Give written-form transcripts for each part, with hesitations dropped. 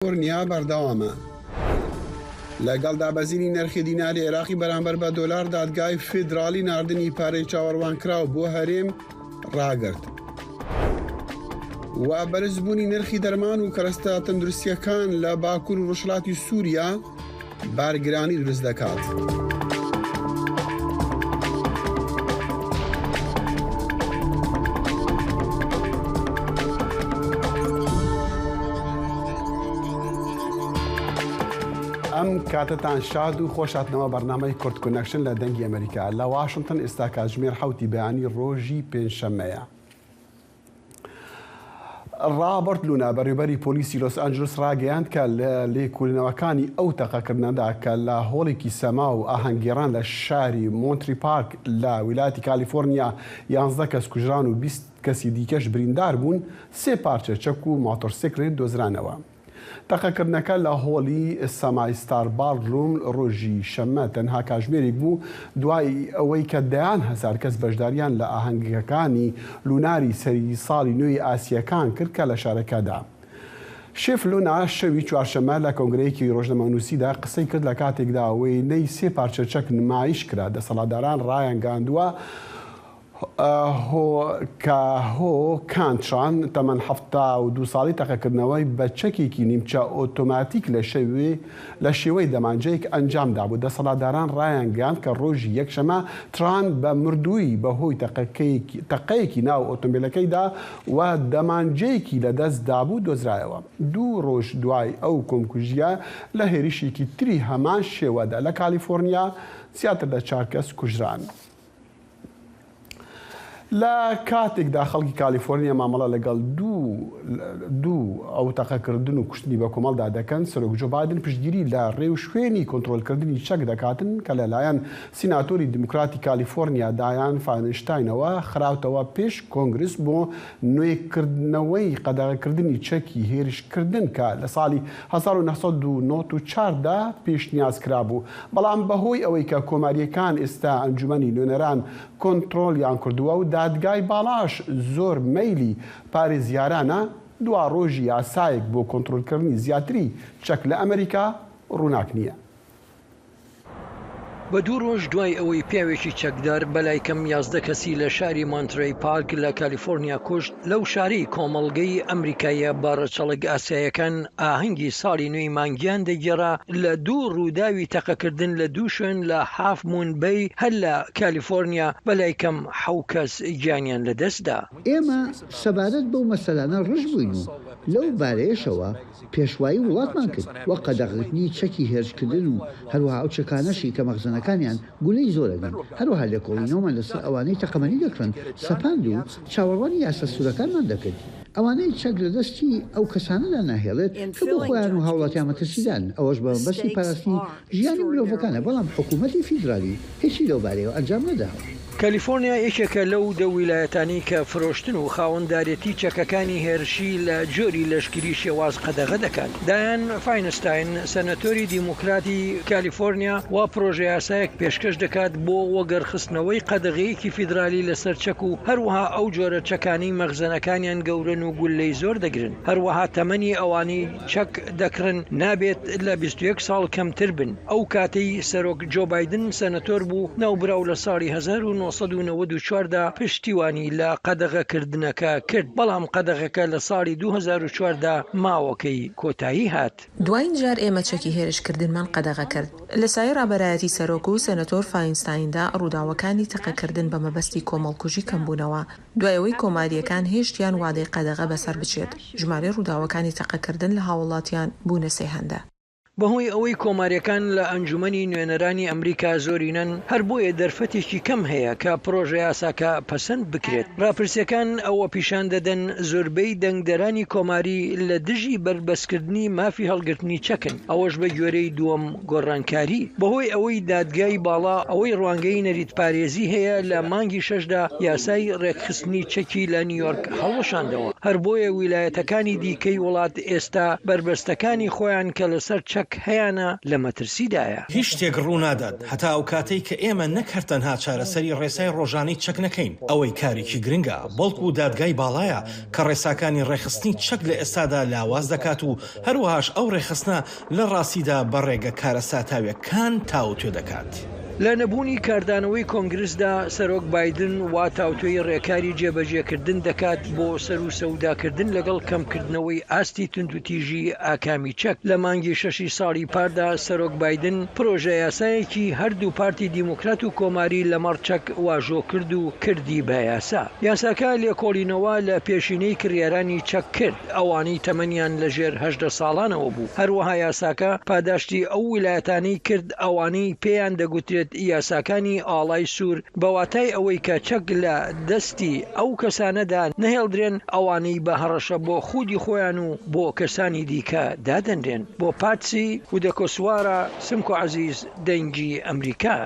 کالیفۆرنیا بەردەوامە. لەگەڵ دابەزینی نرخی دیناری عێراقی بەرامبەر بە دۆلار دادگای فیدرالی ناردنی پارەی چاوەڕوانکراو بۆ هەرێم ڕاگرت. و بەرزبوونی نرخی دەرمان و کەرەستە تەندروستیەکان لە باکوور و ڕۆژهەڵاتی سووریا بارگرانی دروست دەکات. ئەم کاتتان شاد و خۆشاتنەوە بەرنامەی کورد کۆنەکشن لە دەنگی ئەمریکا لە واشنگتن ئێستا کاتژمێر 7 بەیانی ڕۆژی پێنجشەممەیە. ڕابرت لونا بەڕێوەبەری پۆلیسی لۆس ئەنجلس ڕاگەیاند کە لە لێکۆڵینەوەکانی ئەو تەقەکردنەدا کە لە هۆڵێکی سەما و ئاهەنگگێڕان لە شاری مۆنتری پارک لە ویلایەتی کالیفۆرنیا 11 کەس کوژران و 20 کەسی دیکەش بریندار بوون، 3 پارچە چەک و ماتۆرسیکلێت دۆزرانەوە. تەقەکردنەکە لە هۆڵی سەمای ستار باڵروم ڕۆژی شەممە تەنها کاتژمێرێک بوو دوای ئەوەی کە دەیان هەزار کەس بەشداریان لە ئاهەنگەکانی لوناری سەری ساڵی نوێی ئاسیەکان کرد کە لە شارەکەدا. شێف لونا شەوی چوارشەممە لە کۆنگرەیەکی ڕۆژنامەنووسیدا قسەی کرد لە کاتێکدا ئەوەی نەی 3 پارچە چەک نمایش کرا دەسەڵاتداران ڕایانگاندووە کە کانتران تەمەن 72 ساڵی تەقەکردنەوەی بە چەکێکی نیمچە ئۆتۆماتیک لە شێوەی دەمانجەیەک ئەنجامدا بوو. دەسەڵاتداران ڕایانگاند کە ڕۆژی یەکشەمە تران بە مردووی بەهۆی تەقەیەکی ناو ئۆتۆمبیلەکەیدا و دەمانجەیەکی لەدەستدا بوو دۆزرایەوە. 2 ڕۆژ دوای ئەو کۆمکوژیە لە هێرشێکی تری هەمان شێوەدا لە کالیفۆرنیا زیاتر لە 4 کەس کوژران. لە کاتێکدا خەڵکی کالیفۆرنیا مامەڵە لەگەڵ دوو ئەو تەقەکردن و کوشتنی بە کۆمەڵدا دەکەن، سەرۆک جو بایدن پشتگیری لە ڕێو شوێنی کۆنتڕۆلکردنی چەک دەکاتن کە لەلایەن سیناتۆری دیموکراتی کالیفۆرنیا دایان فاینشتاینەوە خراوتەوە پێش کۆنگرس بۆ نوێکردنەوەی قەدەغەکردنی چەکی هێرشکردن کە لە ساڵی 1994دا پێشنیاز کرابوو. بەڵام بەهۆی ئەوەی کە کۆماریەکان ئێستا ئەنجومەنی نوێنەران کۆنتڕۆلیان کردووە و دادگای باڵاش زۆر مەیلی پارێزیارانە، دوا ڕۆژی یاسایەک بۆ کۆنتڕۆلکردنی زیاتری چەک لە ئەمریکا ڕووناک نییە. بە 2 ڕۆژ دوای ئەوەی پیاوێکی چەکدار بەلای کەم 11 کەسی لە شاری مۆنتری پارک لە کالیفۆرنیا کوشت، لەو شاری کۆمەڵگەی ئەمریکایە باڕەچەڵک ئاسیایەکان ئاهەنگی ساڵی نوێی مانگیان دەگێڕا لە 2 ڕووداوی تەقەکردن لە 2 شوێن لە هاف مون بەی هەر لە کالیفۆرنیا بەلای کەم 7 کەس گیانیان لەدەستدا. ئێمە سەبارەت بەو مەسەلانە ڕژ بووین و لەو بارەیەشەوە پێشوایی وڵاتمان کرد وە قەدەغکردنی چەکی هێرشکردن و هەروەها ئەو چەکانەشی کە مەخزنەکانیان گولەی زۆرەگەن، هەروەها لێکۆڵینەوەمان لەسەر ئەوانەی تەقەمەنی دەکڕن سەپاند و چاوەڕوانی یاسە سوورەکانمان دەکرد. ئەوانەی چەک لەدەستی ئەو کەسانەدا ناهێڵێت کە بۆ خۆیان و هاوڵاتیان مەترسیدان، ئەوەش بەبەستی پاراستنی ژیانی مرۆڤەکانە، بەڵام حکوومەتی فیدرالی هیچی لەو بارەیەوە ئەنجام نەداوە. کالیفۆرنیا یەکێکە لەو دە ویلایەتانی کە فرۆشتن و خاوەنددارێتی چەکەکانی هێرشی لە جۆری لەشکری شێواز قەدەغە دەکات. دایان فاینستاین سەنەتۆری دیموکراتی کالیفۆرنیا وا پرۆژە یاسایەک پێشکەش دەکات بۆ وەگەرخستنەوەی قەدەغەیەکی فیدرالی لەسەر چەک و هەروەها ئەو جۆرە چەکانی مەخزنەکانیان گەورن و گولەی زۆر دەگرن. هەروەها تەمەنی ئەوانی چەک دەکڕن نابێت لە 21 ساڵ کەمتر بن. ئەو کاتەی سەرۆک جۆ بایدن سەنەتۆر بوو ناوبراو لە ساڵی 1994دا پشتیوانی لە قەدەغەکردنەکە کرد، بەڵام قەدەغەکە لە ساڵی 2004دا ماوەکەی کۆتایی هات. دوایین جار ئێمە چەکی هێرشکردنمان قەدەغە کرد. لە سایە ڕابەرایەتی سەرۆک و سەنەتۆر فاینستایندا ڕووداوەکانی تەقەکردن بە مەبەستی کۆمەڵکوژی کەمبوونەوە دوایەوەی کۆماریەکان هێشتیان وادەی قەدەغە بەسەر بچێت. ژمارەی ڕووداوەکانی تەقەکردن لە هاوڵاتیان بوونە سێهەندە. بەهۆی ئەوەی کۆماریەکان لە ئەنجومەنی نوێنەرانی ئەمریکا زۆرینەن، هەر بۆیە دەرفەتێکی کەم هەیە کە پرۆژە یاساکە پەسەند بکرێت. راپرسیەکان ئەوە پیشان دەدەن زۆربەی دەنگدەرانی کۆماری لە دژی بربەسکردنی مافی هەڵگرتنی چەکن، ئەوەش بە گوێرەی دووەم گۆڕانکاری. بەهۆی ئەوەی دادگای باڵا ئەوەی ڕوانگەی نەریت پارێزی هەیە لە مانگی 6دا یاسای ڕێکخستنی چەکی لە نیویۆرک هەڵوەشاندەوە. هەر بۆیە ویلایەتەکانی دیکەی وڵات ئێستا بربەستەکانی خۆیان کە لەسەر چەک چەک هەیەە لە مەترسیدایە. هیچ شتێک ڕوونادات هەتا ئەو کاتەی کە ئێمە نەکردتەنها چارەسەری ڕێسای ڕۆژانی چەک نەکەین. ئەوەی کارێکی گرنگە بەڵکو و دادگای باڵایە کە ڕێساکانی ڕێخستنی چەک لە ئێستادا لاواز دەکات و هەروەهاش ئەو ڕێخستنە لە ڕاستیدا بەڕێگە کارەساتاویەکان تاوتوێ دەکات. لە نەبوونی کاردانەوەی کۆنگرسدا سەرۆک بایدن وا تاوتوێی ڕێکاری جێبەجێکردن دەکات بۆ سەر و سەوداکردن لەگەڵ کەمکردنەوەی ئاستی توندوتیژی ئاکامی چەک. لە مانگی 6 ساڵی پاردا سەرۆک بایدن پرۆژە یاسایەکی هەردوو پارتی دیموکرات و کۆماری لەمەڕ چەک واژۆ کرد و کردی بە یاسا. یاساکە لێکۆڵینەوە لە پێشینەی کڕیارانی چەک کرد ئەوانەی تەمەنیان لەژێر 18 ساڵانەوە بوو. هەروەها یاساکە پاداشتی ئەو ویلایەتانەی کرد ئەوانەی پێیان دەگوترێت یاساکانی ئاڵای سوور بەواتای ئەوەی کە چەک لە دەستی ئەو کەسانەدا نەهێڵدرێن ئەوانەی بە هەڕەشە بۆ خودی خۆیان و بۆ کەسانی دیکە دادەنرێن. بۆ پاتسی هودەکۆسوارە سمکۆ عەزیز دەنگی ئەمریکا.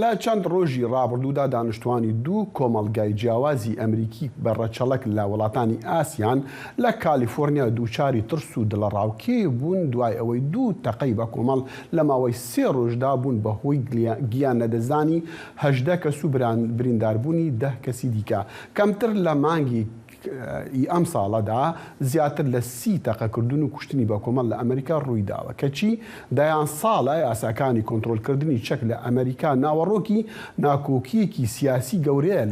لە چەند ڕۆژی ڕابردوودا دانیشتوانی دوو کۆمەڵگای جیاوازی ئەمریکی بەڕەچەڵک لە وڵاتانی ئاسیان لە کالیفۆرنیا دووچاری ترس و دڵەڕاوکێ بوون دوای ئەوەی دوو تەقەی بە کۆمەڵ لە ماوەی 3 ڕۆژدا بوون بەهۆی گیان نەدەزانی 18 کەس و برینداربوونی 10 کەسی دیکە. کەمتر لە مانگی ئەم ساڵەدا زیاتر لە 30 تەقەکردن و کوشتنی بە کۆمەڵ لە ئەمریکا ڕوویداوە کەچی دایان ساڵە یاساکانی کۆنتڕۆلکردنی چەک لە ئەمریکا ناوەڕۆکی ناکۆکیەکی سیاسی گەورەیە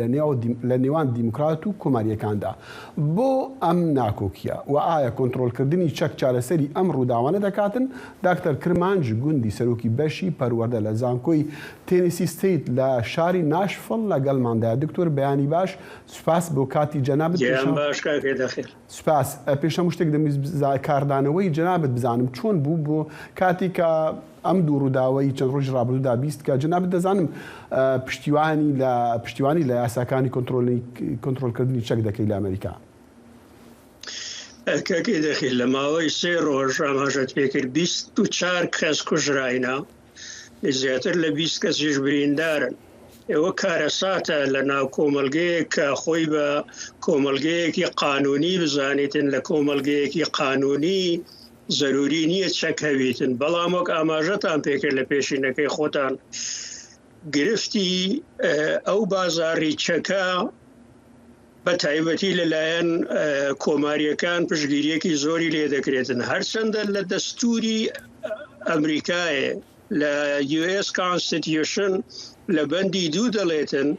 لە نێوان دیموکرات و کۆماریەکاندا. بۆ ئەم ناکۆکیە و ئایا کۆنتڕۆلکردنی چەک چارەسەری ئەم ڕووداوانە دەکاتن؟ داکتەر کرمانج گوندی سەرۆکی بەشی پەروەردە لە زانکۆی تێنیسی ستیت لە شاری ناشفڵ لەگەڵماندایە. دکتۆر بەیانی باش، سوپاس بۆ کاتی جەنابەت. سپاس. پێشەم شتێک دەمویست کاردانەوەی جەنابەت بزانم چۆن بوو بۆ کاتی کە ئەم دوو ڕووداوەی چەند ڕۆژی ڕابردوودا بیست کە جەنابەت دەزانم پشتیوانی لە یاساکانی کۆنتڕۆلکردنی چەک دەکەی لە ئەمریکا. کاکی دەخیل لە ماوەی 3 ڕۆژ ئاماژەت پێکرد 24 کەس کوژراینە، زیاتر لە 20 کەسیش بریندارن. ئێوە کارەساتە لە ناو کۆمەلگەیەک کە خۆی بە کۆمەلگەیەکی قانونی بزانیتن، لە کۆمەلگەیەکی قانونی زەروری نییە چەک هەویتن. بەڵام وەک ئاماژەتان پێکرد لە پێشینەکەی خۆتان گرفتی ئەو بازاڕی چەکە بە تایبەتی لەلایەن کۆماریەکان پشتگیریەکی زۆری لێ دەکرێتن. هەرچەندە لە دەستوری ئەمریکایە لە US Constitution لە بەندی 2 دەڵێتن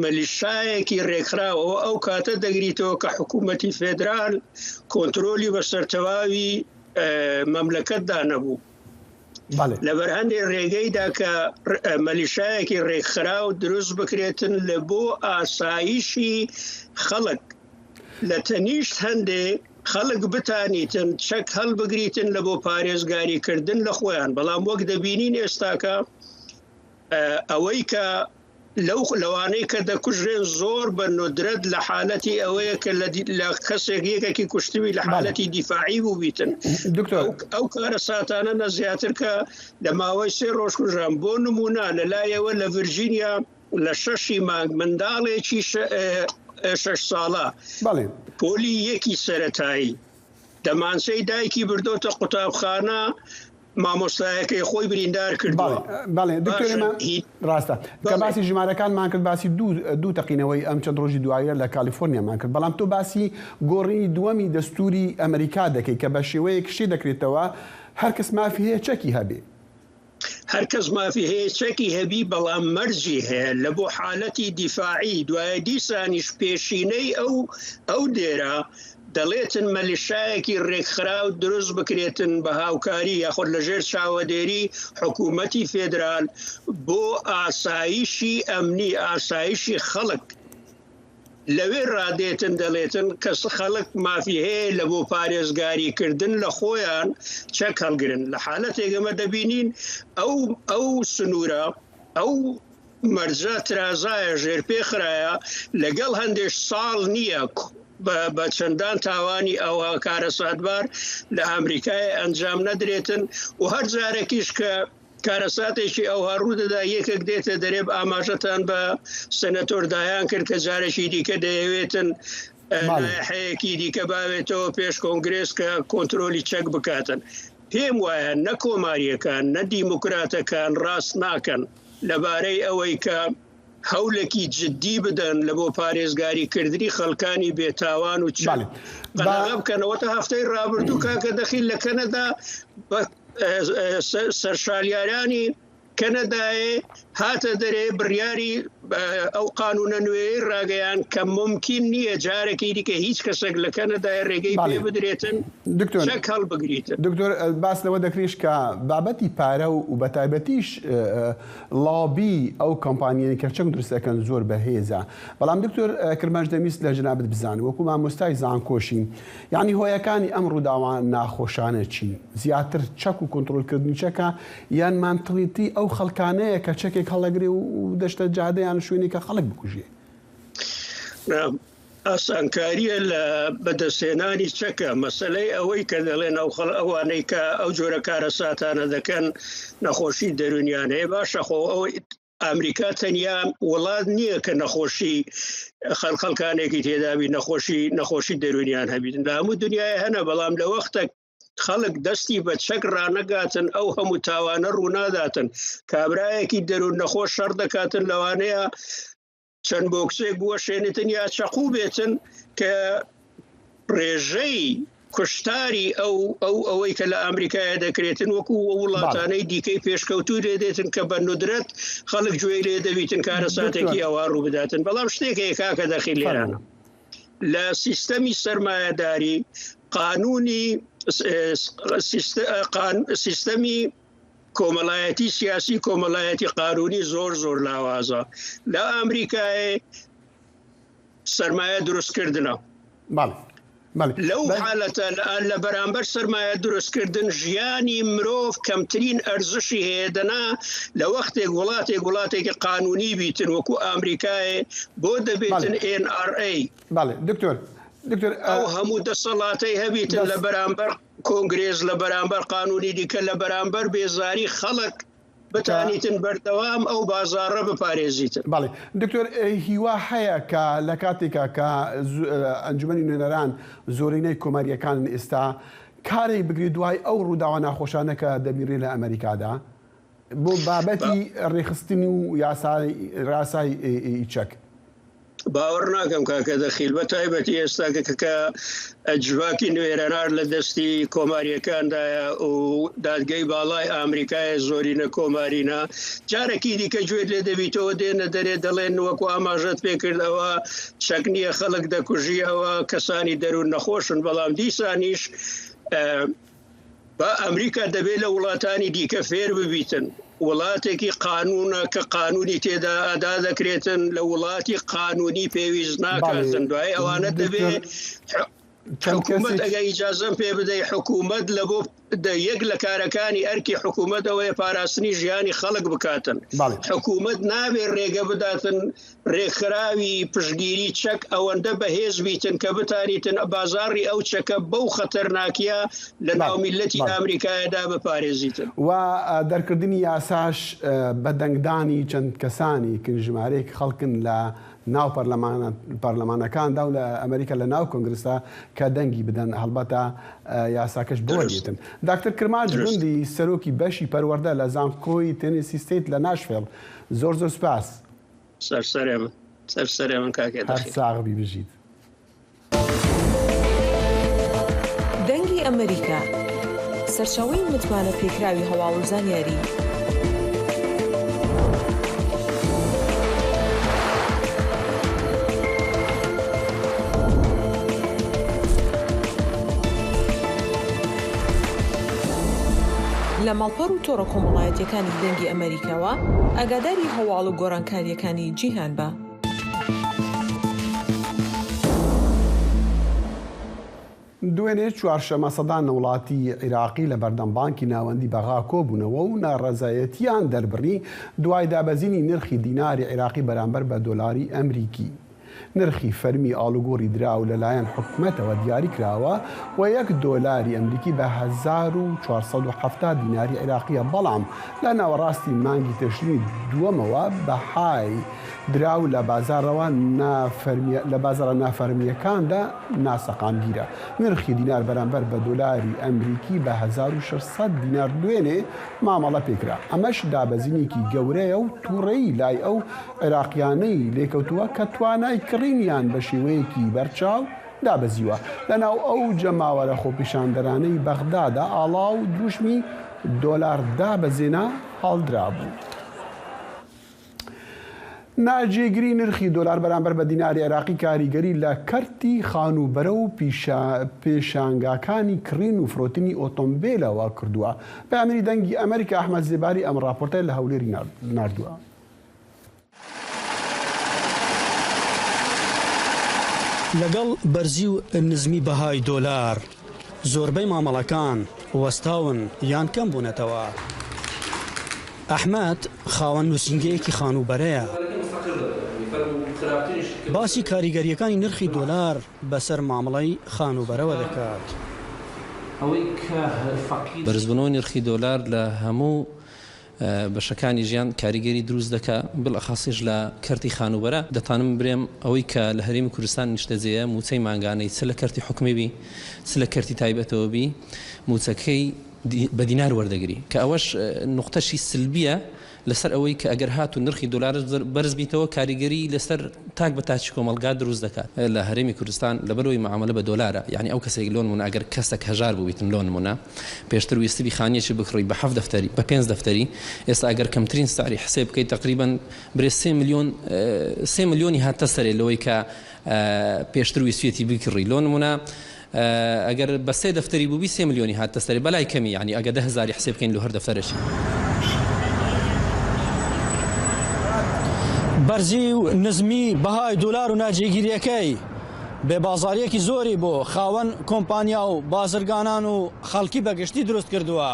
مەلیشایەکی ڕێکخراوەوە ئەو کاتە دەگریتەوە کە حکوومەتی فێدرال کۆنترۆلی بەسەرتەواوی مەملەکەتدا نەبوو. لەبەر هەندێک ڕێگەیدا کە مەلیشایەکی ڕێکخراو دروست بکرێتن لە بۆ ئاسایشی خەڵک، لە تەنیشت هەندێک خەڵک بتانیتن چەک هەڵبگریتن لە بۆ پارێزگاریکردن لە خۆیان. بەڵام وەک دەبینین ئێستاکە ئەوەی کە لەوانەی کە دەکوژرێن زۆر بە ندرەت لە حالەتی ئەوەیە کە لە کەسێک یەکێکی کوشتوی لە حالەتی دیفاعی بوو بیتن. ئەو کارە ساتانە نە زیاتر کە لە ماوەی 3 ڕۆژ کوژران. بۆ نمونە لەلایەوە لە ڤرجینیا لە 6 مانگ منداڵێکی 6 ساڵە پۆلی یەکی سەرەتایی دەمانچەی دایکی بردۆتە قوتابخانە، مامۆستایەکەی خۆی بریندار کردووە. ڕاستە کە باسی ژمارەکانمان کرد، باسی دوو تەقینەوەی ئەم چەند ڕۆژی دوایە لە کالیفۆرنیامان کرد. بەڵام تۆ باسی گۆڕینی دووەمی دەستوری ئەمریکا دەکەی کە بە شێوەیەک شی دەکرێتەوە هەر کەس مافی هەیە چەکی هەبێ. هەر کەس مافی هەیە چەکی هەبی، بەڵام مەرجی هەیە لە بۆ حالەتی دیفاعی. دوایە دیسانیش پێشینەی ئەو دێرە دەڵێتن مەلیشایەکی ڕێکخراو دروست بکرێتن بە هاوکاری یاخود لەژێر چاوەدێری حکوومەتی فێدرال بۆ ئاسایشی ئەمنی، ئاسایشی خەڵک. لەوێ ڕادێتن دەڵێتن کەس خەڵک مافی هەیە لە بۆ پارێزگاریکردن لە خۆیان چەک هەڵگرن. لە حالەتێکەمە دەبینین ئەو سنوورە، ئەو مەرجە ترازایە ژێرپێخرایە لەگەڵ هەندێک ساڵ نییە بە چەندان تاوانی ئەوە کارەساتبار لە ئەمریکای ئەنجام نەدرێتن. و هەر جارێکیش کە کارەساتێکی ئەوها ڕوودەدا یەکێک دێتە دەرێب ئاماژەتان بە سەنەتۆر دایان کرد کە جارێکی دیکە دەیەوێتن لایحەیەکی دیکە باوێتەوە پێش کۆنگرێس کە کۆنتترۆلی چەک بکاتن. پێم وایە نە کۆماریەکان نە دیموکراتەکان ڕاست ناکەن لەبارەی ئەوەی کە هەولێکی جددی بدەن لە بۆ پارێزگاریکردنی خەڵکانی بێتاوان و قەناغە بکەنەوە تا هەفتەی ڕابردوو کاکە دەخیل لە کەنەدا سەرشالیارانی کەنەدایێ هاتە دەرێ بڕیاری ئەو قانونە نوێی ڕاگەیان کە ممکن نییە جارێکی دیکە هیچ کەسێک لە کەنەدای ڕێگەی پێ بدرێتن شەک هەڵبگریتن. دکتۆر باس لەوە دەکریش کە بابەتی پارە و بە تایبەتیش لابی ئەو کۆمپانیانی کە چەند دروستەکەن زۆر بەهێزە. بەڵام دکتۆر کرمەش دەویست لە جنابەت بزانێت وەکو مامۆستای زانکۆشی یعنی هۆیەکانی ئەم ڕووداوان ناخۆشانە چین؟ زیاتر چەک و کۆنتترۆلکردنی چەکە یان مانتڵیتی ئەو خەڵکانەیە کە چەکێک هەڵەگرێ و دەشتە جادەیان شوێنی کە خەڵک بکوژێ؟ ئاسانکاریە لە بەدەستێنانی چەکە مەسلەی ئەوەی کە دەڵێن ئەوانەی کە ئەو جۆرە کارە ساتانە دەکەن نەخۆشی دەرونیان هەیە باشە خۆ ئەوەی ئەمریکا تەنیا وڵات نییە کە نەخۆشی خەڵکانێکی تێدابی نەخۆشی دەرونیان هەبیتن لە هەموو دنیای هەنە بەڵام لە وەختە خەڵک دەستی بە چەک ڕانەگاتن ئەو هەموو تاوانە ڕووناداتن کابرایەکی دەروون نەخۆش شەڕ دەکاتن لەوانەیە چەند بۆکسێک بووە شوێنتن یا چەقوو بێتن کە ڕێژەی کوشتاری ئەوەی کە لە ئەمریکایە دەکرێتن وەکو وڵاتانەی دیکەی پێشکەوتوو دێدێتن کە بە ندرەت خەڵک گوێی لێ دەبیتن کارە ساتێکی ئەوە ڕوو بداتن. بەڵام شتێکەیە کاکە دەخیل لێرانە لە سیستەمی سەرمایەداری قانونی سیستەمی کۆمەڵایەتی سیاسی کۆمەڵایەتی قانونی زۆر لاوازە لە ئەمریکای سەرمایە دروستکردنە. لەو حالەتە لە بەرامبەر سەرمایە دروستکردن ژیانی مرۆڤ کەمترین ئەرزشی هەیەدەنا لە وەختێک وڵاتێکی قانونی بیتن وەکو ئەمریکای بۆ دەبێتن NRA. دکتۆر ئەو هەموو دەسەڵاتەی هەبیتن لە بەرامبەر کۆنگرێز لە بەرامبەر قانونی دیکە لە بەرامبەر بێزاری خەڵک بتانیتن بەردەوام ئەو بازاڕە بپارێزیتن. باڵێ دکتۆر هیوا هەیە کە لە کاتێکا کە ئەنجومەنی نوێنەران زۆرینەی کۆماریەکان ئێستا کارێک بگری دوای ئەو ڕووداوە ناخۆشانە کە دەمیرێ لە ئەمریکادا بۆ بابەتی ڕێخستنی و ڕاسای چەک؟ باوەڕ ناکەم کاکە دەخیل بە تایبەتی ئێستا کە ئەجواکی نوێرەنار لە دەستی کۆماریەکاندایە و دادگەی باڵای ئامریکای زۆرینە کۆمارینە جارێکی دیکە گوێت لێ دەبیتەوە دێنە دەرێ دەڵێن وەکو ئاماژەت پێکردەوە چەک نییە خەڵک دەکوژیەوە کەسانی دەروون نەخۆشن بەڵام دیسانیش بە ئەمریکا دەبێت لە وڵاتانی دیکە فێر ببیتن وڵاتێکی قانونە کە قانونی تێدا ئادا دەکرێتن لە وڵاتی قانونی پێویست ناکاتن دوای ئەوانە دەبێت حکوومەت ئەگە ئیجازەم پێ بدەی حکوومەت لە بۆ یەک لە کارەکانی ئەرکی حکوومەتەوەی پاراستنی ژیانی خەڵک بکاتن حکوومەت نابێت ڕێگە بداتن ڕێکخراوی پشتگیری چەک ئەوەندە بەهێز بیتن کە بتانیتن بازاڕی ئەو چەکە بەو خەتەرناکیە لە ناو میلەتی ئەمریکایەدا بپارێزیتن و دەرکردنی یاساش بە دەنگدانی چەند کەسانی ژمارەیەک خەڵکن لە ناو پەرلەمانەکاندا و لە ئەمریکا لە ناو کۆنگرستا کە دەنگی بدەن هەڵبەتە یاساکەش بۆ دیتن. داکتەر کرماج گوندی سەرۆکی بەشی پەروەردە لە زانکۆی تێنیسی ستیت لە ناشڤیل زۆر سوپاس. سەرسەرێمن کاکێ هەر ساغبی بژیت. دەنگی ئەمریکا سەرچاوەی متمانە پێکراوی هەواڵ و زانیاری لە ماڵپەڕ و تۆڕە کۆمەڵایەتیەکانی دەنگی ئەمریکاوە ئاگاداری هەواڵ و گۆڕانکاریەکانی جیهان بە. دوێنێ چوارشەمە سەدان وڵاتی عێراقی لە بەردەم بانکی ناوەندی بەغا کۆبوونەوە و ناڕەزایەتیان دەربڕی دوای دابەزینی نرخی دیناری عێراقی بەرامبەر بە دۆلاری ئەمریکی. نرخی فەرمی ئاڵوگۆڕی دراو لەلایەن حکوومەتەوە دیاری کراوە و $1 ئەمریکی بە 1470 دیناری عێراقیە، بەڵام لە ناوەڕاستی مانگی تشرینی دووەمەوە بەهای دراو لە بازارە نافەرمیەکاندا ناسەقامگیرە. نرخی دینار بەرامبەر بە $1 ئەمریکی بە 1600 دینار دوێنێ مامەڵە پێکرا. ئەمەش دابەزینێکی گەورەیە و تووڕەیی لای ئەو عێراقیانەی لێکەوتووە کە توانای کڕینیان بە شێوەیەکی بەرچاو دابەزیوە. لەناو ئەو جەماوەرە خۆپیشاندەرانەی بەغدادا ئاڵا و دوشمی $، دابەزێنە هەڵدرابوو. ناجێگری نرخی $، بەرامبەر بە دیناری عێراقی کاریگەری لە کەرتی خانوبەرە و پێشانگاکانی کڕین و فرۆتنی ئۆتۆمبیلەوە کردووە. پەیامەری دەنگی ئەمریکا ئەحمەد زێباری ئەم ڕاپۆرتە لە هەولێری ناردووە. لەگەڵ بەرزی و نزمی بەهای $، زۆربەی مامەڵەکان وەستاون یان کەم بوونەتەوە. ئەحمەد خاوەن نووسینگەیەکی خانوبەرەیە. باسی کاریگەریەکانی نرخی $، بەسەر مامەڵەی خانوبەرەوە دەکات. بەرزبوونەوەی نرخی $، لە هەموو بەشەکانی ژیان کاریگەری دروست دەکات، بڵەخاسیش لە کەرتی خانوبەرە. دەتانم برێم ئەوەی کە لە هەرێمی کوردستان نیشتەجێیە موچەی مانگانەی چ لە کەرتی حکومیبی چ لە کەرتی تایبەتەوەبی موچەکەی بە دینار وەردەگری، کە ئەوەش نقطەشی سلبیە لەسەر ئەوەی کە ئەگەر هات و نرخی $، بەرز بیتەوە کاریگەری لەسەر تاک بە تاچی کۆمەلگا دروست دەکات. لە هەرێمی کوردستان لەبەرەوەی معاملە بە $، یعنی ئەو کەسێک لۆن مونە ئەگەر کەسێک هەژار بوویتن لۆن مونە پێشتر ویستبی خانیەکی بکڕی بە 7 دەفتەری بە 5 دەفتەری، ئێستا ئەگەر کەمترین سعری حسێب بکەیت تقریباً برێ 3 ملیۆنی هاتە سەرێ لەوەی کە پێشتر ویستویەتی بکڕی لۆن مونە. ئەگەر بە 3 دەفتەری بووبی 3 ملیۆنی هاتە سەرێ، بەلای کەمی، یعنی ئەگە 10,000 حسێب بکەین لە هەر دەفتەرەشی. بەرزی و نزمی بەهای $، و ناجێگیریەکەی بێبازاریەکی زۆری بۆ خاوەن کۆمپانیا و بازرگانان و خەڵکی بەگشتی دروست کردووە.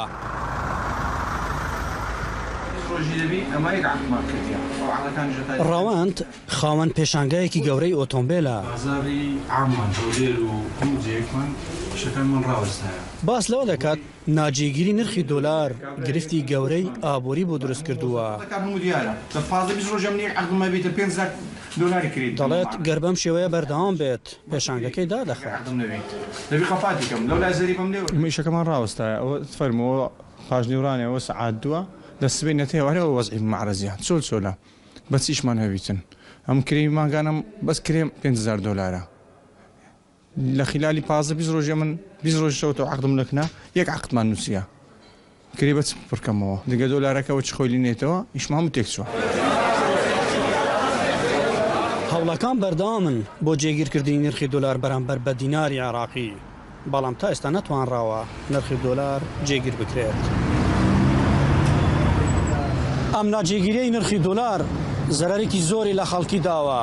ڕەوەند خاوەن پێشانگایەکی گەورەی ئۆتۆمبیلە. باس لەوە دەکات ناجێگیری نرخی $، گرفتی گەورەی ئابووری بۆ دروست کردووە. دەڵێت گەر بەم شێوەیە بەردەوام بێت پێشانگەکەی دادەخات. میشەکەمان ڕاوەستایە ئەوە فەرمەوە پاژنیورانەوە سەعات 2 دەستبێت نەتێوارەوە وەزعی مەعرەزیان چۆلە بە چیشمان هەویتن. ئەم کری ماگانم بەس کرێم $5,000. لە خلالی 15 ڕۆژێ من 20 ڕۆژەوە عقدم لەکنا یەک عقدمان نووسە کری بەچ پڕکەمەوە دیگە $ەکەەوە چ خۆلی نێتەوە ئیشمان و تێک چوە. هەوڵەکان بەردەوامن بۆ جێگیرکردنی نرخی $، بەرامبەر بە دیناری عێراقی، بەڵام تا ئێستا نەتوانراوە نرخی $، جێگیر بکرێت. ئەم ناجێگیریەی نرخی $، زەرەرێکی زۆری لە خەڵکی داوە.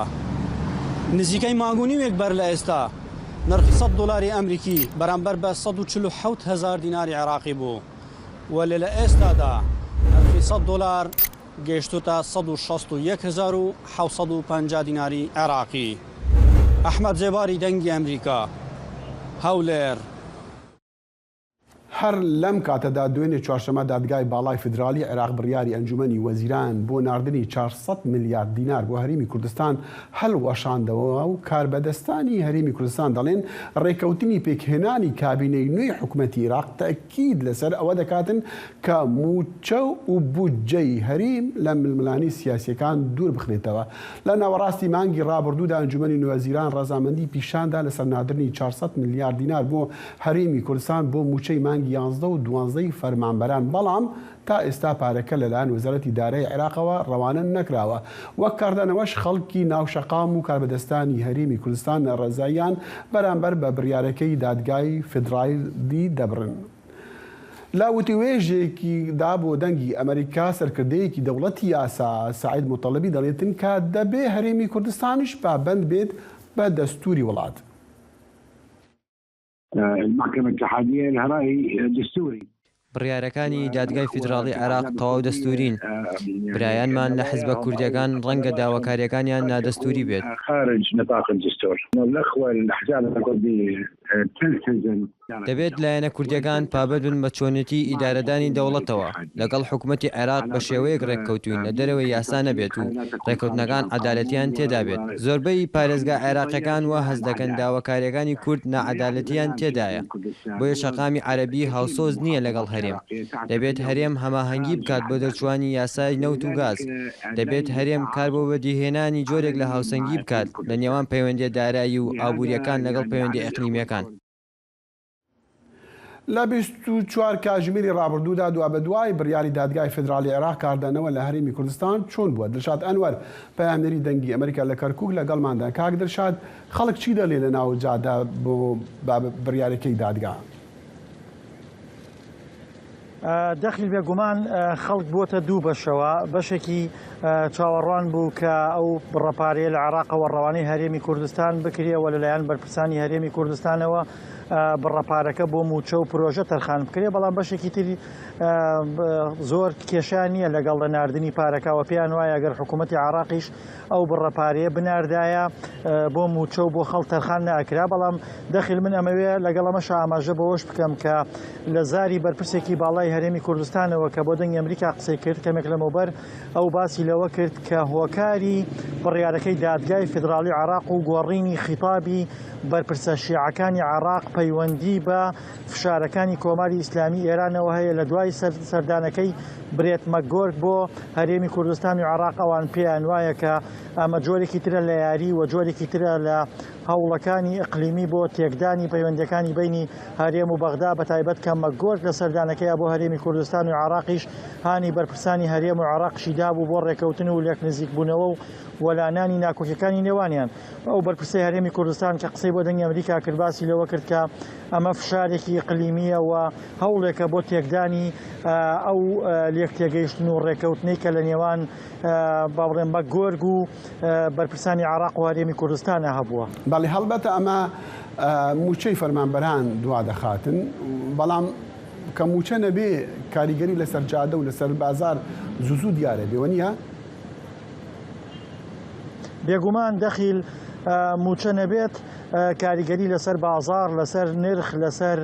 نزیکەی ماگونیوێک بەر لە ئێستا نرخی $100 ئەمریکی بەرامبەر بە 147,000 دیناری عێراقی بوو، وەلێ لە ئێستادا نرخی $100 گەیشتوتە 161,750 دیناری عێراقی. ئەحمەد زێباری دەنگی ئەمریکا، هەولێر. هەر لەم کاتەدا دوێنێ چوارشەمە دادگای باڵای فدرالی عێراق بڕیاری ئەنجومەنی وەزیران بۆ ناردنی 400 میلیارد دینار بۆ هەرێمی کوردستان هەڵوەشاندەوە و کاربەدەستانی هەرێمی کوردستان دەڵێن ڕێکەوتنی پێکهێنانی کابینەی نوێی حکوومەتی عێراق تەکید لەسەر ئەوە دەکاتن کە موچە و بودجەی هەرێم لە ململانی سیاسیەکان دوور بخرێتەوە. لە ناوەڕاستی مانگی ڕابردوودا ئەنجومەنی وەزیران ڕەزامەندی پیشاندا لەسەر ناردنی 400 میلیارد دینار بۆ هەرێمی کوردستان بۆ موچەی مانگی 11 و 12 فەرمانبەران، بەڵام تا ئێستا پارەکە لەلایەن وەزارەتی دارایی عێراقەوە ڕەوانە نەکراوە. وەک کاردانەوەش خەڵکی ناوشەقام و کاربەدەستانی هەرێمی کوردستان ڕێزاییان بەرامبەر بە بڕیارەکەی دادگای فدرالی دەبڕن. لا وتیوێژێکی دا بۆ دەنگی ئەمریکا سەرکردەیەکی دەوڵەتی یاسا سعید مطەڵبی دەڵێتن کە دەبێ هەرێمی کوردستانیش پابەند بێت بە دەستوری وڵات. المحكمة الاتحادية لها رأي دستوري. بڕیارەکانی دادگای فیدراڵی عێراق تەواو دەستورین. برایانمان لە حیزبە کوردیەکان ڕەنگە داواکاریەکانیان نادەستوری بێت. دەبێت لایەنە کوردیەکان پابەت بن بە چۆنێتی ئیدارەدانی دەوڵەتەوە لەگەڵ حکوومەتی عێراق بە شێوەیەک ڕێککەوتوین لە دەرەوەی یاسا نەبێت و ڕێککەوتنەکان عەدالەتیان تێدا بێت. زۆربەی پارێزگا عێراقیەکان وە هەست دەکەن داواکاریەکانی کورد نەعەدالەتیان تێدایە، بۆیە شەقامی عەرەبی هاوسۆز نییە لەگەڵ هەرێم. دەبێت هەرێم هەماهەنگی بکات بۆ دەرچوانی یاسای نەوت و گاز. دەبێت هەرێم کار بۆ بەدیهێنانی جۆرێک لە هاوسەنگی بکات لە نێوان پەیوەندی دارایی و ئابوووریەکان لەگەڵ پەیوەندی ئەقلیمیەکان. لە 24 کاتژمێری ڕابردوودا دوا بە دوای بڕیاری دادگای فیدراڵی عێراق کاردانەوە لە هەرێمی کوردستان چۆن بووە؟ دڵشاد ئەنوەر پەیامنەری دەنگی ئەمریکا لە کەرکووک لەگەڵماندا. کاک دڵشاد، خەڵک چی دەڵێ لە ناو جادا بۆ بڕیارەکەی دادگا؟ دەخیل بێگومان خەڵک بۆتە دوو بەشەوە. بەشێکی چاوەڕوان بوو کە ئەو بڕەپارەیە لە عێراقەوە ڕەوانەی هەرێمی کوردستان بکرێەوە لەلایەن بەرپرسانی هەرێمی کوردستانەوە بڕەپارەکە بۆ موچە و پرۆژە تەرخان بکرێ، بەڵام بەشێکی تری زۆر کێشان نییە لەگەڵ لە ناردنی پارەکەوە. پێیان وایە ئەگەر حکوومەتی عێراقیش ئەو بڕەپارەیە بناردایە بۆ موچە و بۆ خەڵک تەرخان ناکرا. بەڵام دەخیل من ئەمەوێ لەگەڵ ئەمەش ئاماژە بەوەش بکەم کە لە زاری بەرپرسێکی باڵای هەرێمی کوردستانەوە کە بۆ دەنگی ئەمریکا قسەی کرد کەمێک لەمەوبەر ئەو باسی لەوە کرد کە هۆکاری بڕیارەکەی دادگای فیدراڵی عێراق و گۆڕینی خیتابی بەرپرسە شیعەکانی عێراق پەیوەندی بە فشارەکانی کۆماری ئیسلامی ئێرانەوە هەیە لە دوای سەردانەکەی برێت مەکگۆرک بۆ هەرێمی کوردستان و عێراق. ئەوان پێیان وایە کە ئەمە جۆرێکی ترە لە یاری و جۆرێکی ترە لە هەوڵەکانی ئەقلیمی بۆ تێکدانی پەیوەندەکانی بینی هەرێم و بەغدا، بە تایبەت کە مەکگۆرک لە سەردانەکەی بۆ هەرێمی کوردستان و عێراقیش هانی بەرپرسانی هەرێم و عێراقشی دابوو بۆ ڕێکەوتن و لێک نزیک بوونەوە و وەلانانی ناکۆکیەکانی نێوانیان. ئەو بەرپرسەی هەرێمی کوردستان کە قسەی بۆ دەنگی ئەمریکا کرد باسی لەوە کرد کە ئەمە فشارێکی ئەقلیمیە و هەوڵێکە بۆ تێکدانی ئەو لێک تێگەیشتن و ڕێکەوتنەی کە لە نێوان باڵێ مەکگۆرک و بەرپرسانی عێراق و هەرێمی کوردستانە هەبووە. بەڵێ هەڵبەتە ئەمە موچەی فەرمانبەران دوا دەخاتن، بەڵام کە موچە نەبێ کاریگەری لەسەر جادە و لەسەر بازار زوو دیارە بێوە نیە؟ بێگومان دەخیل موچە نەبێت کاریگەری لەسەر بازار، لەسەر نرخ، لەسەر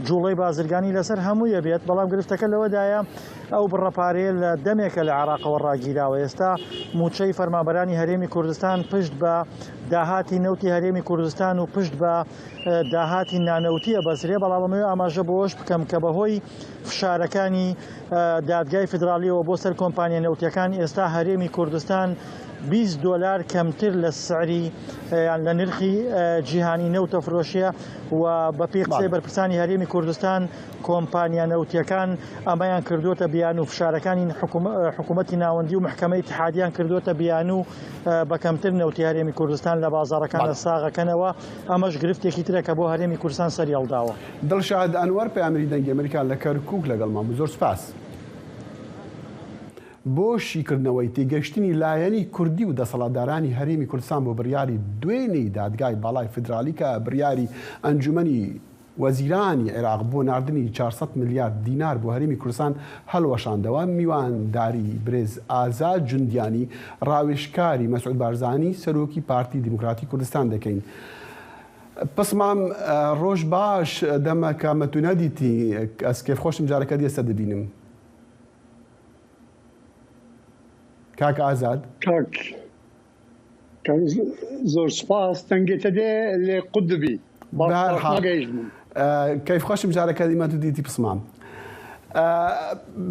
جوڵەی بازرگانی، لەسەر هەموویە بێت. بەڵام گرفتەکە لەوەدایە ئەو بڕەپارەیە لە دەمێکە لە عێراقەوە ڕاگیراوە. ئێستا موچەی فەرمانبەرانی هەرێمی کوردستان پشت بە داهاتی نەوتی هەرێمی کوردستان و پشت بە داهاتی نانەوتیە بەسرێ. بەڵام ئەمە ئاماژە بۆش بکەم کە بەهۆی فشارەکانی دادگای فیدراڵیەوە بۆ سەر کۆمپانیە نەوتیەکان ئێستا هەرێمی کوردستان $20 کەمتر لە سعری لە نرخی جیهانی نەوتە فرۆشیە و بە پێی قسەی بەرپرسانی هەرێمی کوردستان کۆمپانیا نەوتیەکان ئەمەیان کردوتە بیان و فشارەکانی حکوومەتی ناوەندی و محکەمەی اتحادیان کردوتە بیان و بە کەمتر نەوتی هەرێمی کوردستان لە بازاڕەکان لە ساغەکەنەوە. ئەمەش گرفتێکی ترێکە بۆ هەرێمی کوردستان سەری هەڵداوە. دڵشاد ئەنوەر پەیامنەری دەنگی ئەمریکا لە کەرکووک لەگەڵمان بوو. زۆر سپاس. بۆ شیکردنەوەی تێگەشتنی لایەنی کوردی و دەسەڵاتدارانی هەرێمی کوردستان بۆ بڕیاری دوێنێی دادگای باڵای فیدراڵی کە بڕیاری ئەنجومەنی وەزیرانی عێراق بۆ ناردنی 400 ملیارد دینار بۆ هەرێمی کوردستان هەڵوەشاندەوە، میوانداری برێز ئازاد جوندیانی ڕاوێژکاری مەسعود بارزانی سەرۆکی پارتی دیموکراتی کوردستان دەکەین. پسمام ڕۆژ باش دەمەکە مەتونە دیتی ئەسکێف خۆشم جارەکە دیێستا دەبینم. کاک ئازاد زۆر سپاس تەنگێتە دێ لێ قودبی کەیف خۆشم جارەکە دیمە تو دیتی پسمام.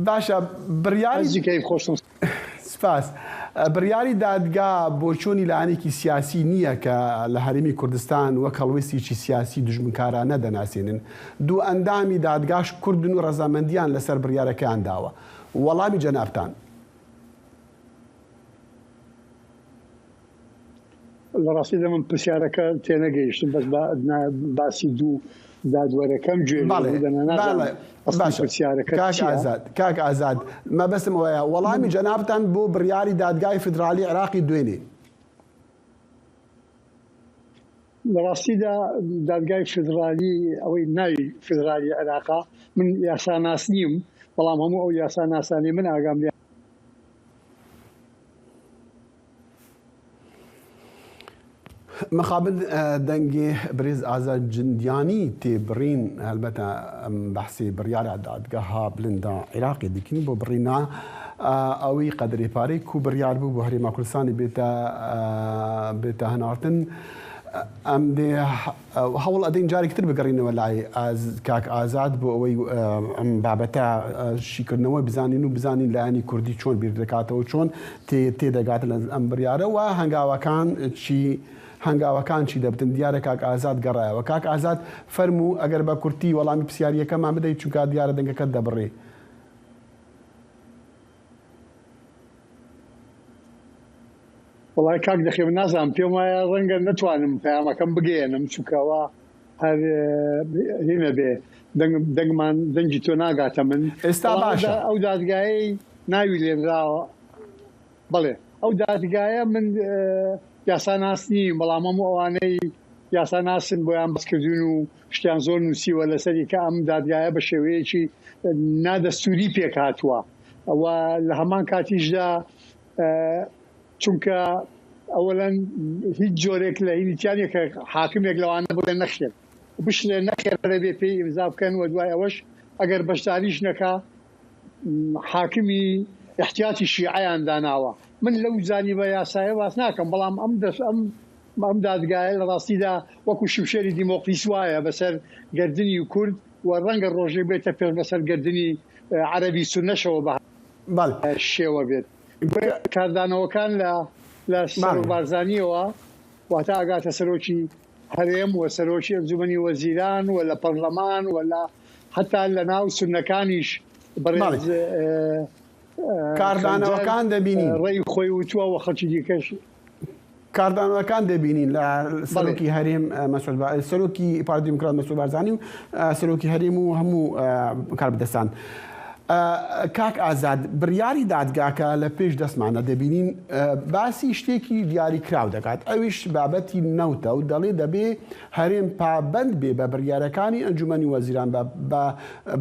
باشە بڕیاری کەیف خۆشم سپاس. بڕیاری دادگا بۆ چۆنی لایەنێکی سیاسی نییە کە لە هەرێمی کوردستان وەک هەڵوێستێکی سیاسی دژمنکارانە دەناسێنن. دوو ئەندامی دادگاش کوردن و ڕەزامەندیان لەسەر بڕیارەکەیان داوە. وەڵامی جەنابتان؟ لە ڕاستیدا من پرسیارەکە تێنەگەیشتم، بەس باسی دوو دادوەرەکەم کاک ئازاد مەبەستم ئەوەیە وەڵامی جەنابتان بۆ بڕیاری دادگای فیدراڵی عێراقی دوێنێ. لەڕاستیدا دادگای فدرالی ئەوەی ناوی فدرالی عێراقا من یاساناس نیم بەڵام هەموو ئەو یاساناسانی من ئاگام لێ مخابن دەنگێ برێز ئازاد جندیانی تێبڕین هەلبەتە بەحسی بڕیارە دادگەها بلندا عێراقی دیکن بۆ بڕینا ئەوەی قەدری پارەی و بڕیار بوو بۆ هەرێما کوردستانی بێتە هەناردن ئەم دێ هەوڵ ئەدەین جارێکتر بگەڕینەوە لای کاک ئازاد بۆ ئەوەی ئەم بابەتە شیکردنەوە بزانین و بزانین لایەنی کوردی چۆن بیر دەکاتەوە چۆن تێدەگاتە لە ئەم بڕیارەوە هەنگاوەکان چی دەبتن دیارە کاک ئازاد گەڕایەوە کاک ئازاد فەرموو ئەگەر بە کورتی وەڵامی پرسیاریەکەمان بدەیت چونکە دیارە دەنگەکەت دەبڕێ. وڵای کاک دەخێ من نازانم پێم وایە ڕەنگە نەتوانم پەیامەکەم بگەێنم چونکەوە هەر هێمە بێ دەنگمان دەنگی تۆ ناگاتە من ئێستا باشە ئەو دادگایەی ناوی لێنراوە بەڵێ ئەو دادگایە من یاساناس نیم بەڵام هەموو ئەوانەی یاساناسن بۆیان بەسکردون و شتیان زۆر نووسیوە لەسەری کە ئەم دادگایە بە شێوەیەکی نادەستوری پێک هاتووە ئەوە لە هەمان کاتیشدا چونکە ئەوەلەن هیچ جۆرێک لە هینیتیانێکە حاکمێک لەوانە بڵێ نەخێن بشرێ نەخێر بێ پێی ئیمزا بکەن و دوای ئەوەش ئەگەر بەشداریش نەکا حاکمی احتیاتی شیعەیان داناوە من لەو زانی بە یاسایە باس ناکەم بەڵام ئەم دادگایە لە ڕاستیدا وەکو شمشێری دیمۆکریس وایە بەسەر گردنی و کورد و ڕەنگە ڕۆژێ بێتە پێش بەسەر گردنی عەرەبی سونەشەوە بە شێوە بێت کاردانەوەکان لە سەرۆکبارزانیەوە واتە ئاگاتە سەرۆکی هەرێم و سەرۆکی ئەنجومەنی وەزیران و لە پەرلەمان و لە حتا لە ناو سونەکانیش بەڕێز کاردانەوەکان دەبینین ڕێی خۆی وتووە و خەڵکی دیکەش کاردانەوەکان دەبینین لە سەرۆکی هەرێم سەرۆکی پارتی دیموکرات مەسعود بارزانی و سەرۆکی هەرێم و هەموو کاربدەستان. کاک ئازاد بڕیاری دادگاکە لە پێش دەستمانە دەبینین باسی شتێکی دیاری کراو دەکات ئەویش بابەتی نەوتە و دەڵێ دەبێ هەرێم پابند بێ بە بڕیارەکانی ئەنجومەنی وەزیران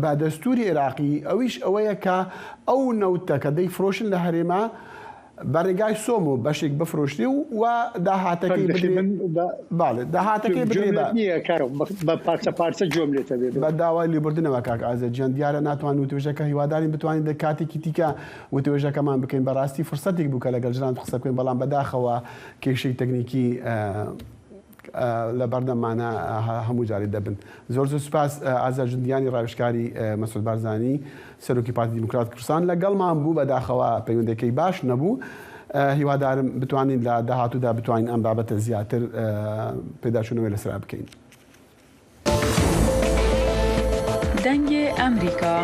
بە دەستوری عێراقی ئەویش ئەوەیە کە ئەو نەوتە کە دەیفرۆشن لە هەرێما بەڕێگای سۆم و بەشێک بفرۆشتێ و داهاتەکەی بە پارچە پارچە جۆم لێتە بێت بە داوای لێبوردنەوە کاک ئازاد گیان دیارە ناتوانین وتوێژەکە هیوادارین بتوانین لە کاتێکی دیکە وتوێژەکەمان بکەین بەڕاستی فرسەتێک بوو کە لەگەڵ ژنان قسە بکەین بەڵام بەداخەوە کێشەی تەکنیکی لە بەردەمانە هەموو جاری دەبن. زۆر سوپاس ئازاد جندیانی ڕاوێژکاری مەسعود بارزانی سەرۆکی پارتی دیموکرات کوردستان لەگەڵمان بوو بەداخەوە پەیوەندەکەی باش نەبوو هیوادارم بتوانین لە داهاتوودا بتوانین ئەم بابەتە زیاتر پێداچوونەوەی لەسرا بکەین. دەنگێ ئەمریکا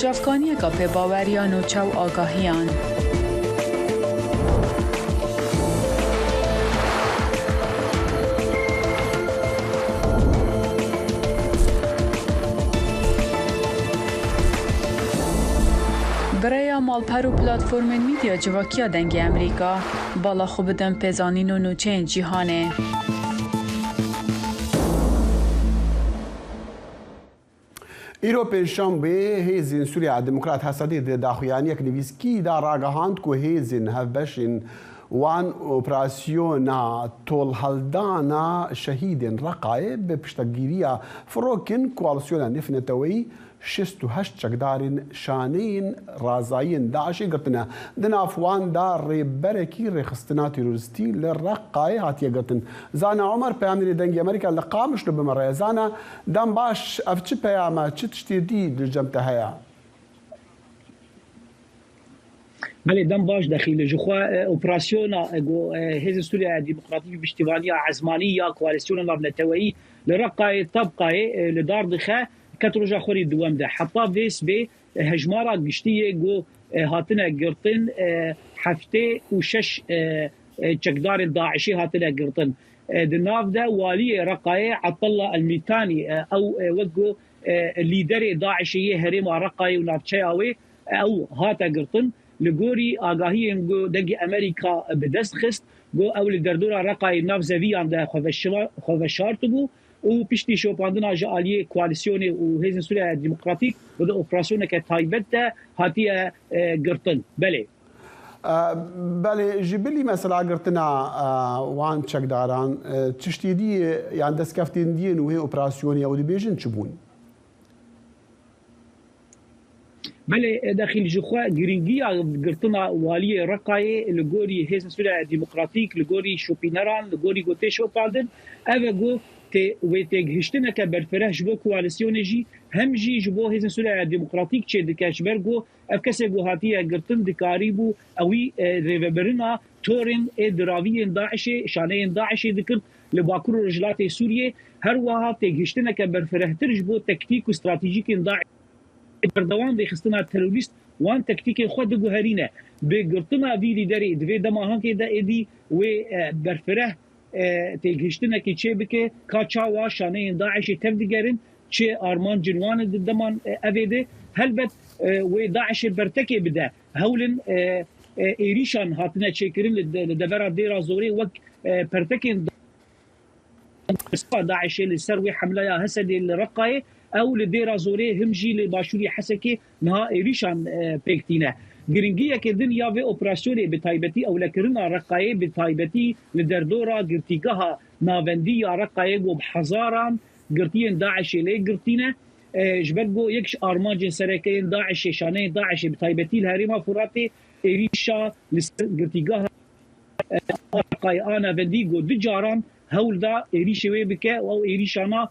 جافکانیەکە پێباوەریان و چاو ئاگاهیان برای مالپەر و پلاتفۆرمên میدیا civakîya dengê Amerîka bala xwe bidin pêzanîn û nûçeyên cîhanê. ئیرۆ پێنجشەمبێ هێزین سووریا دموکرات هەسەدی داخوایانیەک نویسکیدا ڕاگەهاند و هێزین هەفبەشین وان ئۆپراسیۆنا تۆڵهەڵدانا شەهیدên ڕەقایە بە پشتەگیریە فڕۆکن کوالسیۆنا نفنەتەوەی 68 چەکدارین شانەیین ڕازایین داعشی گرتنە دنافواندا ڕێبەرێکی ڕێخستنا تیرۆریستی لە ڕەقایە هاتیە گرتن. زانە عومەر پەیامێری دەنگی ئەمریکا لە قامش لە بمەڕێ زانە دەم باش ئەف چ پەیامە چ تشتێتی لەجەمتە هەیە؟ بله دم باش دخیل جخوا اپراسیونا هیز سوریا دموکراتیک پشتیبانی عزمانی یا کوالسیون نافنتوایی لرقای طبقای لدار دخه کتروجا خوری دوام ده حتی ویس به هجمارا گشتیه گو هاتنه گرتن هفته و شش چکدار داعشی هاتنه گرتن دناف ده والی رقای عطله المیتانی او وگو لیدر داعشی هرم رقای و نافچه اوی او هاتا گرتن لگوری آگاهی دنگ امریکا به دست خست گو اول دردورا رقای ناف زویان ده خوششارت بو و پشتی شوپاندنا جالیه کوالسیون و هیزن سوریا دموکراتیک و ده اپراسیون که تایبت ده هاتیه گرتن بله بله جبلی مثلا گرتنا وان چکداران چشتی دی یعنی دستکفتین دی نوه اپراسیونی او دی بیجن چبون بله داخل جخوا گرینگیا گرتنا والی رقای لگوری هیزن سوریا دموکراتیک لگوری شوپینران لگوری گوته شوپاندن اوه گو و تگهشتنه که برفره جبو کوالسیون جی هم جی جبو هیزن سوریا دموکراتیک چه دکش برگو اف کسی گو هاتیه گرتن دکاری بو اوی ریوبرنا تورن دراوی داعش شانه داعش دکرد لباکور رجلات سوریه هر وها تگهشتنه که برفره تر جبو تکتیک و استراتیجیک داعش بردوام بخستنا تروریست وان تکتیک خود گوهرینه به گرتنا وی لیدری دوی دماهان که دا ایدی و برفره تگهشتنه که چه بکه کاچاوا شانه داعش تفدگرن چه آرمان جنوان دمان اویده هلبت و داعش برتکه بده هولن ایریشان هاتنه چکرین لدورا دیرا زوری وک پرتکین داعش لسر و حمله هسد الرقای او لديرا زوري همجي لباشوري حسكي نها ايريشان بيكتينا گرنگیه که دنیا و اپراسیونی بتایبتی او لکرنا رقایه بتایبتی لدردورا گرتیگاه ناوندی رقایه و بحزاران گرتین داعش لی گرتینه جبرگو یکش آرمانجن سرکین داعش شانه داعش بتایبتی الهریما فراتی ایریشا گرتیگاه رقایه آنا وندی گو دجاران هول دا ایریشوی بکه او ایریشانا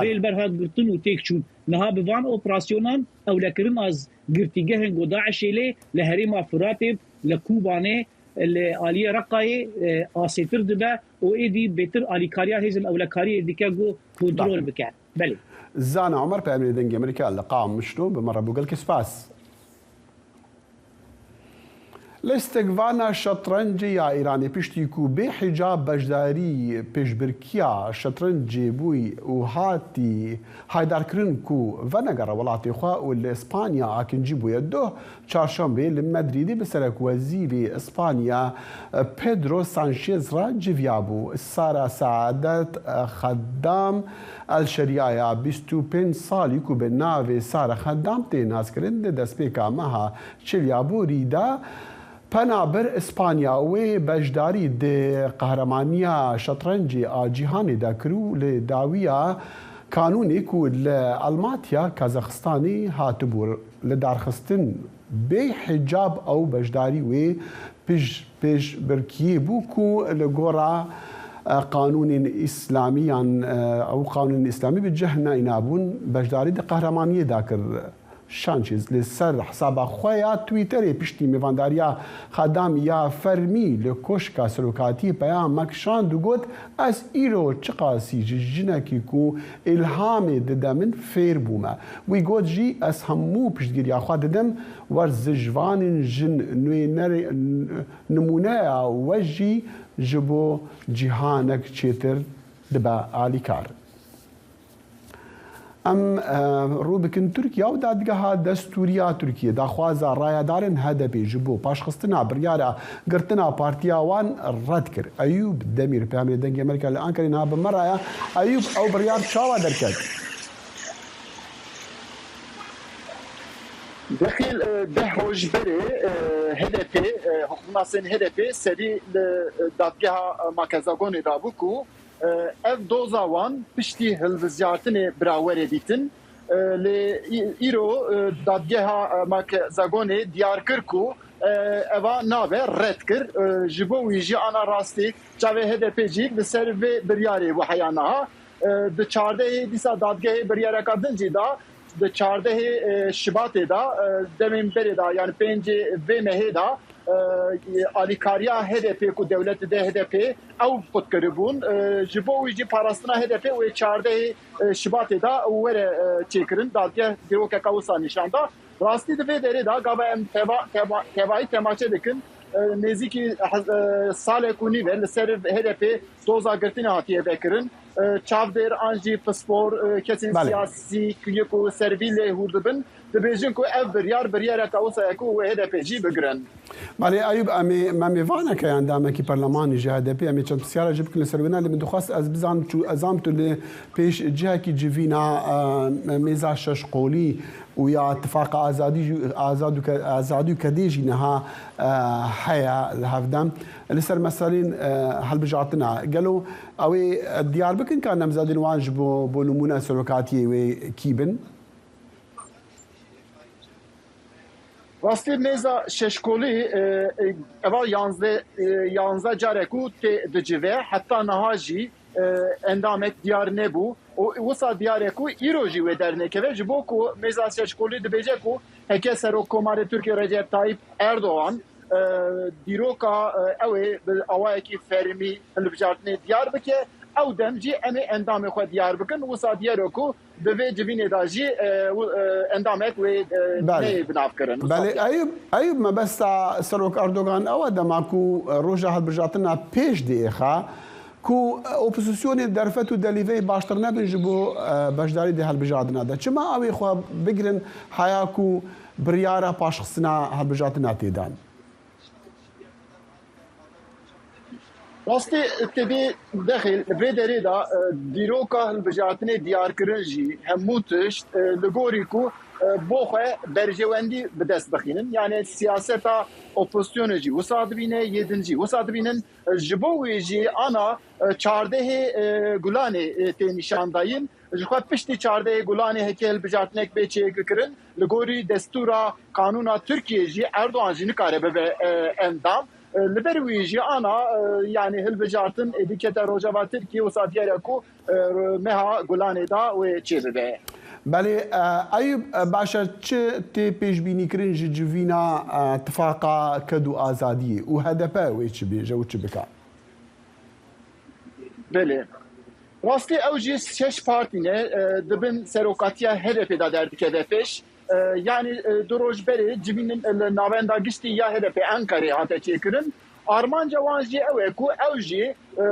ریل برهاد گرتن و تیک چون نها بوان اپراسیونان او لکرن از گرتیگه گو داعش لی لهریما فراتب لکوبانه لآلیه رقای آسیتر دبه و ایدی بیتر آلیکاریا هیزن او لکاری دیکه گو کنترول بکن بله زانا عمر بأمري دنجي أمريكا اللقاء مشنو بمرة بوغل كسباس لاستقبالنا شطرنجي يا إيراني بيشتيكو بحجاب بجداري بيشبركيا شطرنجي بوي وهاتي هايدار كرنكو فنقر ولاتي خوا والإسبانيا أكن جيبو يدوه چارشنبه لمدريدي بسرك وزيري إسبانيا بيدرو سانشيز را جيفيابو سارة سعادت خدام الشريعة 25 سالي كو بالناوي سارة خدام تيناس كرند دسبيكا مها چليابو ريدا پنابر اسپانیا و بجداری ده قهرمانیا شطرنجی جیهانی دا کرو لداویا قانونی کو لالماتیا کازاخستانی هاتبور لدارخستن بی حجاب او بجداری و پیش برکی بو کو لگورا قانون اسلامی او قانون اسلامی بجهنا اینابون بجداری ده قهرمانی دا کر شانچیز لسر حساب خویا تویتر پشتی میوانداریا خدام یا فرمی لکوشکا سلوکاتی پیام مکشان دو گوت از ایرو چقاسی جنکی کو الهام ددمن فیر بوما وی گوت جی از همو پشتگیری خوا ددم ورز جوان جن نمونه وجی جبو جهانک چیتر دبا آلیکار ام روبكن تركيا ودادقها دستوريا تركيا داخوازا رايا دارن هدبي جبو باش خستنا بريارا قرتنا بارتيا وان ردكر ايوب دمير بامي دنجي امريكا لانكرينها بمرايا ايوب او بريار شاوا دركت داخل دهوج بري هدفي حكومة سن هدفي سري دادقها ماكازاغوني رابوكو اف دوزا وان پشتی هلوزیارتن براوره دیتن ایرو دادگاه ماک زاگونه دیار کرکو اوا نابه رد کر جبو ویجی آنا راستی چاوه هدف جی لسر و بریاری وحیانها ده 14 دیسا دادگاه بریاره کردن جی دا ده 14 شباط دا دمین بری دا یعنی 5 و مهی دا آلیکاریا هدفی کو دولت ده هدفی او خود کربون جبو ویجی پاراستنا هدفی و 14 شباط دا وره چیکرن دادگاه دیو که کاوسا نشان دا راستی ده دری دا گابا ام تبایی تماچه دکن نزیکی سال کنی و لسر هدفی دوزا گرتین هاتیه بکرن چاودر آنجی پاسپور کسی سیاسی کلیکو سرویل هودبن دبیجن کو اف بریار کاوسا کو هدف جی بگرن. بله ایوب ما میوانه که اندام کی پارلمانی جهاد پی امی چند سیاره جب کل سروینا لی من دخواست از بزام تو ازام تو لی پیش جه کی جوینا میزاشش قولی و یا اتفاق آزادی کدیجی نها حیا لهفدم لسر مسائلین حل بجاتنا قالوا اوی دیار بکن که نمزادین وانج بو نمونه سلوکاتی و کیبن. راستی میزا ششکولی اول 11 جارکو دجوه حتی نهاجی اندامت دیار نبو و وسا دیارکو ایروجی و در نکوه جبو کو میزا ششکولی دبیجه کو هکه سرو کمار ترکیه رجب طایب اردوغان دیروکا اوی اوای کی فرمی البجارتنی دیار بکه او دم جی امی اندام خود دیار بکن وسا دیارکو دوی جوین داجی اندامت و نه بناف کرن. بله ایوب ما بس سروک اردوغان او دماکو روجا هالبجاتنا پیش دیخا کو اپوزیسیون درفتو دلیوی باشتر نبن جبو باشداری ده هالبجاتنا ده چما اوی خو بگرن حیا کو بریارا پاشخصنا هالبجاتنا تیدان. راستی تبي داخل بدري دا ديروكا البجاتني ديار كرنجي هموتش لغوريكو بوخه برجواندي بدست بخينن يعني سياسه اوبوزيسيونجي وصادبينه يدنجي وصادبينن جبويجي انا 14 غولاني تي نشانداين جخوا پشتی 14 غولاني هکل بجاتنك بچي كرن لغوري دستورا قانونا تركيا جي اردوغان جي نكاره به اندام لبرويجي انا يعني هالبجارتن اديكتا روجا تركي وصاديركو مها غولاني دا وتشيبه. بله ایوب باشه چه تی پیش بینی کرن جوینا اتفاقا کدو آزادی و هدفه و چه بیجه و چه بکا. بله راستی اوجی شش پارتینه دبن سروکاتیا هدف دا دردی که دفش yani درۆژبەرێ جبینن ناوەندا گشتی یا هەدەفێ ئەنکارێ هاتە چێکردن ئارمانجا وانجی ئەوێ کو ئەو ژێ